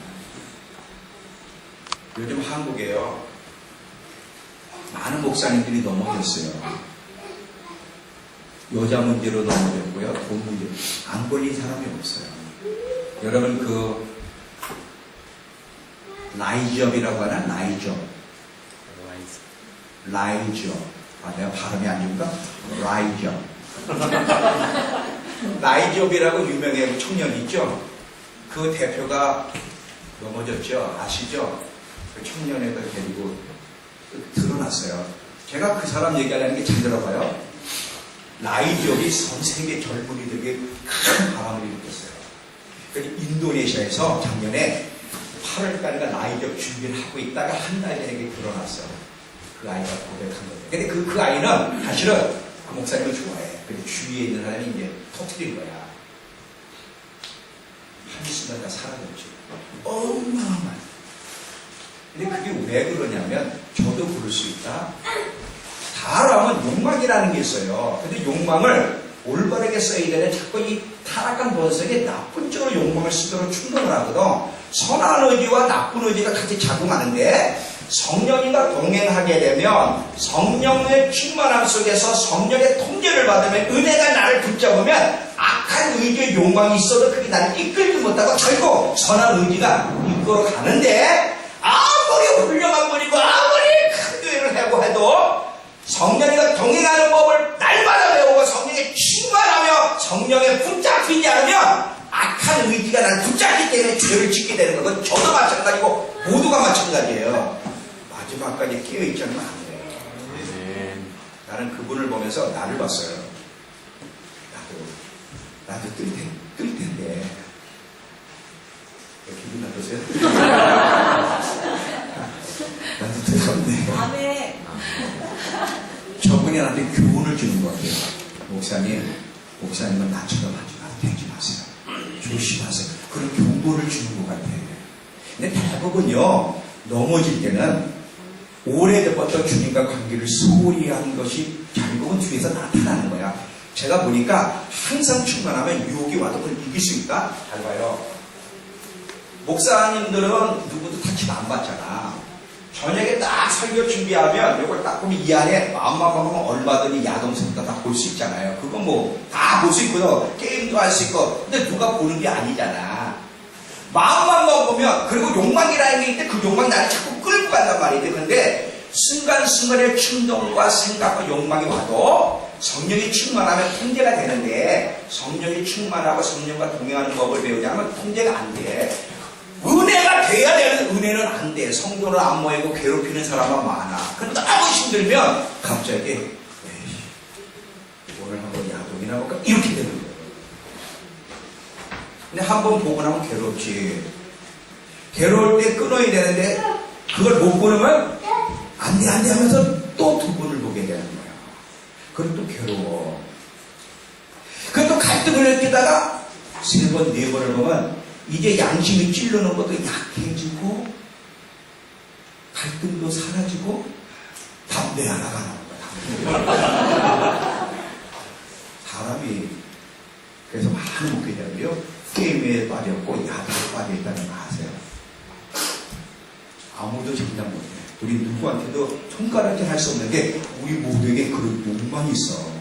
요즘 한국에요. 많은 목사님들이 넘어졌어요. 여자 문제로 넘어졌고요. 돈 문제. 안 걸린 사람이 없어요. 여러분 그 라이즈업이라고 하나? 라이즈업. 아, 내가 발음이 안 좋은가? 라이즈업. 라이즈업이라고 유명한 청년 있죠? 그 대표가 넘어졌죠? 아시죠? 그 청년애들 데리고 드러났어요. 제가 그 사람 얘기하려는 게 잘 들어봐요. 라이즈업이 전 세계 젊은이들에게 큰 바람을 일으켰어요. 인도네시아에서 작년에 8월달인가 나이적 준비를 하고 있다가 한 달 전에 이게 드러났어. 그 아이가 고백한 거예요. 근데 그 아이는 사실은 그 목사님을 좋아해. 근데 주위에 있는 사람이 이제 터뜨린 거야. 한순간 다 사라졌지. 어마어마한. 근데 그게 왜 그러냐면 저도 그럴 수 있다. 사람은 욕망이라는 게 있어요. 근데 욕망을 올바르게 써야 되는 자꾸 이 타락한 본성에 나쁜 쪽으로 욕망을 쓰도록 충동을 하거든. 선한 의지와 나쁜 의지가 같이 작용하는데 성령님과 동행하게 되면 성령의 충만함 속에서 성령의 통제를 받으면 은혜가 나를 붙잡으면 악한 의지의 욕망이 있어도 그게 나를 이끌지 못하고 결국 선한 의지가 이끌어 가는데 아무리 훌륭한 분이고 아무리 큰 교회를 하고 해도 성령과 동행하는 법을 날마다 배우고 성령에 충만하며 성령에 붙잡히지 않으면 악한 의지가 나를 붙잡기 때문에 죄를 짓게 되는 거고 저도 마찬가지고 모두가 마찬가지예요. 마지막까지 깨어있지 않으면 안 돼요. 나는 그분을 보면서 나를 봤어요. 나도 뜰 텐데. 기분 나쁘세요? 나도 뜨겁네. 아멘. 저분이 나한테 교훈을 주는 것 같아요. 목사님은 나처럼 되지 마세요. 조심하세요. 그런 경고를 주는 것 같아요. 근데 대부분요, 넘어질 때는 오래전부터 주님과 관계를 소홀히 한 것이 결국은 뒤에서 나타나는 거야. 제가 보니까 항상 충만하면 유혹이 와도 그걸 이길 수 있다? 잘 봐요. 목사님들은 누구도 타치 안 받잖아. 저녁에 딱 설교 준비하면 이걸 딱 보면 이 안에 마음만 보면 얼마든지 야동성도 다 볼 수 있잖아요. 그건 뭐 다 볼 수 있고요. 게임도 할 수 있고. 근데 누가 보는 게 아니잖아. 마음만 보면 그리고 욕망이라는 게 있는데 그 욕망이 나를 자꾸 끌고 간단 말이지. 근데 순간순간의 충동과 생각과 욕망이 와도 성령이 충만하면 통제가 되는데 성령이 충만하고 성령과 동행하는 법을 배우지 않으면 통제가 안 돼. 은혜가 돼야 되는 은혜는 안 돼. 성도를 안 모이고 괴롭히는 사람은 많아. 근데 너무 힘들면 갑자기 에이, 오늘 한번 야동이나 볼까? 이렇게 되는 거예요. 근데 한 번 보고 나면 괴롭지. 괴로울 때 끊어야 되는데 그걸 못 끊으면 안 돼 하면서 또 두 번을 보게 되는 거야. 그럼 또 괴로워. 그럼 또 갈등을 느끼다가 세 번, 네 번을 보면 이제 양심이 찔르는 것도 약해지고 갈등도 사라지고 담배 하나가 나온 거야. 사람이 그래서 많은 목회자들이요 게임에 빠졌고 야구에 빠져있다는 거 아세요? 아무도 장담 못해. 우리 누구한테도 손가락질 할 수 없는데 우리 모두에게 그런 욕망이 있어.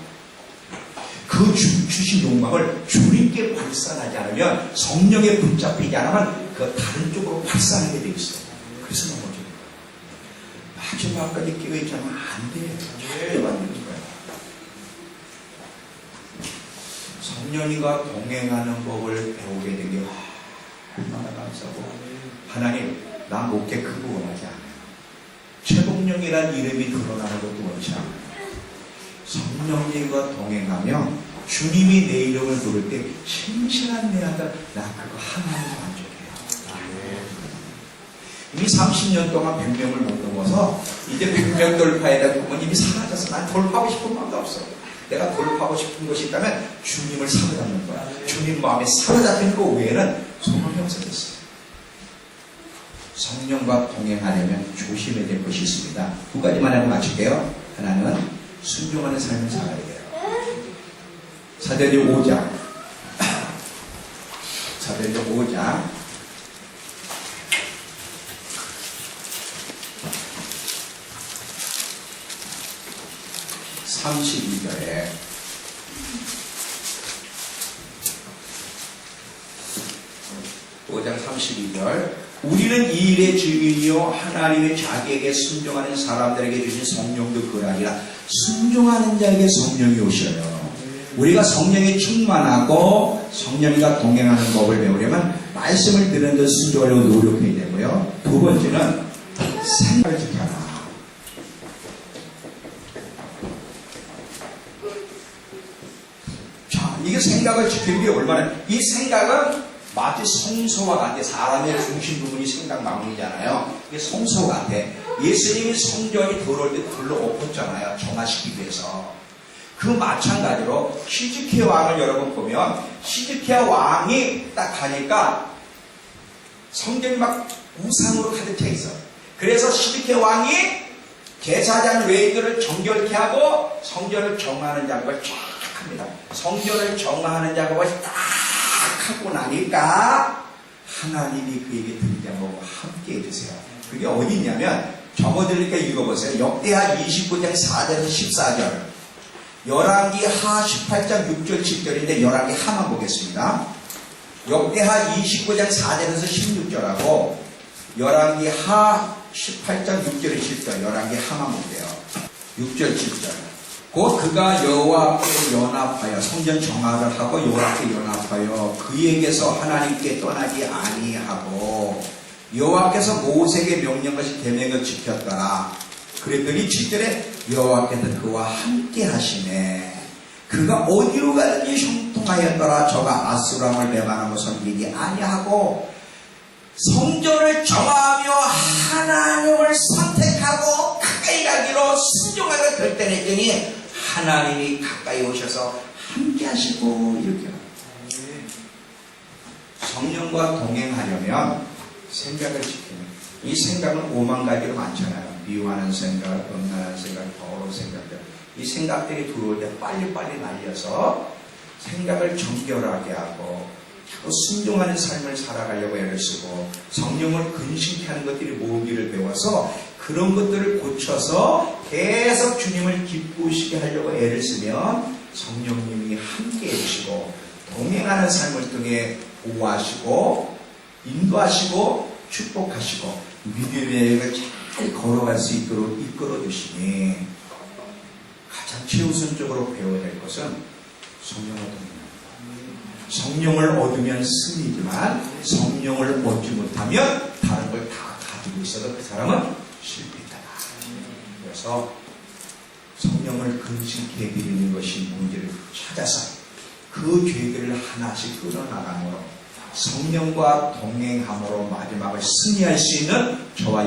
그 주신 욕망을 주님께 발산하지 않으면 성령에 붙잡히지 않으면 그 다른 쪽으로 발산하게 돼 있어. 그래서 넘어지는 거야. 마지막까지 깨어있지 않으면 안 돼. 죄만 되는 거야. 성령님과 동행하는 법을 배우게 된 게 얼마나 감사하고 하나님 나 목회 큰 거 원하지 않아요. 최복령이라는 이름이 드러나는 것도 원치 않아요. 성령님과 동행하며 주님이 내 이름을 부를 때 신실한 내 아들 나 그거 하나로 만족해요. 이미 30년 동안 100명을 못 넘어서 이제 100명 돌파해야 될 부모님이 사라져서 난 돌파하고 싶은 마음도 없어. 내가 돌파하고 싶은 것이 있다면 주님을 사로잡는 거야. 주님 마음에 사로잡힌 그 외에는 소망이 없어졌어요. 성령과 동행하려면 조심해야 될 것이 있습니다. 두 가지만 하고 마칠게요. 하나는 순종하는 삶을 살아야 돼요. 사도행전 5장 사도행전 5장 32절에 우리는 이 일의 주인이요 하나님의 자기에게 순종하는 사람들에게 주신 성령도 그러하니라. 순종하는 자에게 성령이 오셔요. 우리가 성령에 충만하고 성령과 동행하는 법을 배우려면 말씀을 듣는 듯 순종하려고 노력해야 되고요. 두 번째는 생각을 지켜라. 자, 이게 생각을 지키는 게 얼마나, 이 생각은 마치 성소와 같아. 사람의 중심 부분이 생각 마음이잖아요. 이게 성소 같아. 예수님이 성전이 더러울 때 불로 엎었잖아요. 정화시키기 위해서. 그 마찬가지로 시즈키야 왕을 여러분 보면 시즈키야 왕이 딱 가니까 성전이 막 우상으로 가득 차 있어. 그래서 시즈키야 왕이 제사장 레위들을 정결케 하고 성전을 정화하는 작업을 쫙 합니다. 성전을 정화하는 작업을 딱 하고 나니까 하나님이 그에게 등장하고 함께 해주세요. 그게 어디 있냐면 적어드리니까 읽어보세요. 역대하 29장 4절에서 14절, 열왕기 하 18장 6절 7절인데 열왕기 하만 보겠습니다. 역대하 29장 4절에서 16절하고 열왕기 하 18장 6절 7절, 열왕기 하만 볼게요. 6절 7절. 곧 그가 여호와 앞에 연합하여 성전 정화를 하고 여호와 앞에 연합하여 그에게서 하나님께 떠나지 아니하고 여호와께서 모세에게 명령 것이 계명을 지켰더라. 그랬더니 7절에 여호와께서 그와 함께 하시네. 그가 어디로 가든지 형통하였더라. 저가 아수람을 배반하고 섬기지 아니하고 성전을 정하며 하나님을 선택하고 가까이 가기로 순종하기로 결단했더니 하나님이 가까이 오셔서 함께 하시고 이렇게 성령과 동행하려면 생각을 지키는, 이 생각은 5만 가지로 많잖아요. 미워하는 생각, 음란한 생각, 더러운 생각들. 이 생각들이 들어올 때 빨리빨리 날려서 생각을 정결하게 하고 자꾸 순종하는 삶을 살아가려고 애를 쓰고 성령을 근심케 하는 것들이 모으기를 배워서 그런 것들을 고쳐서 계속 주님을 기쁘시게 하려고 애를 쓰면 성령님이 함께 해주시고 동행하는 삶을 통해 보호하시고 인도하시고 축복하시고 믿음의 여행을 잘 걸어갈 수 있도록 이끌어 주시니 가장 최우선적으로 배워야 될 것은 성령을 통해 성령을 얻으면 승리지만 성령을 얻지 못하면 다른 걸 다 가지고 있어도 그 사람은 실패다. 그래서 성령을 근심케 해드리는 것이 문제를 찾아서 그 죄들을 하나씩 끊어나감으로 성령과 동행함으로 마지막을 승리할 수 있는 저와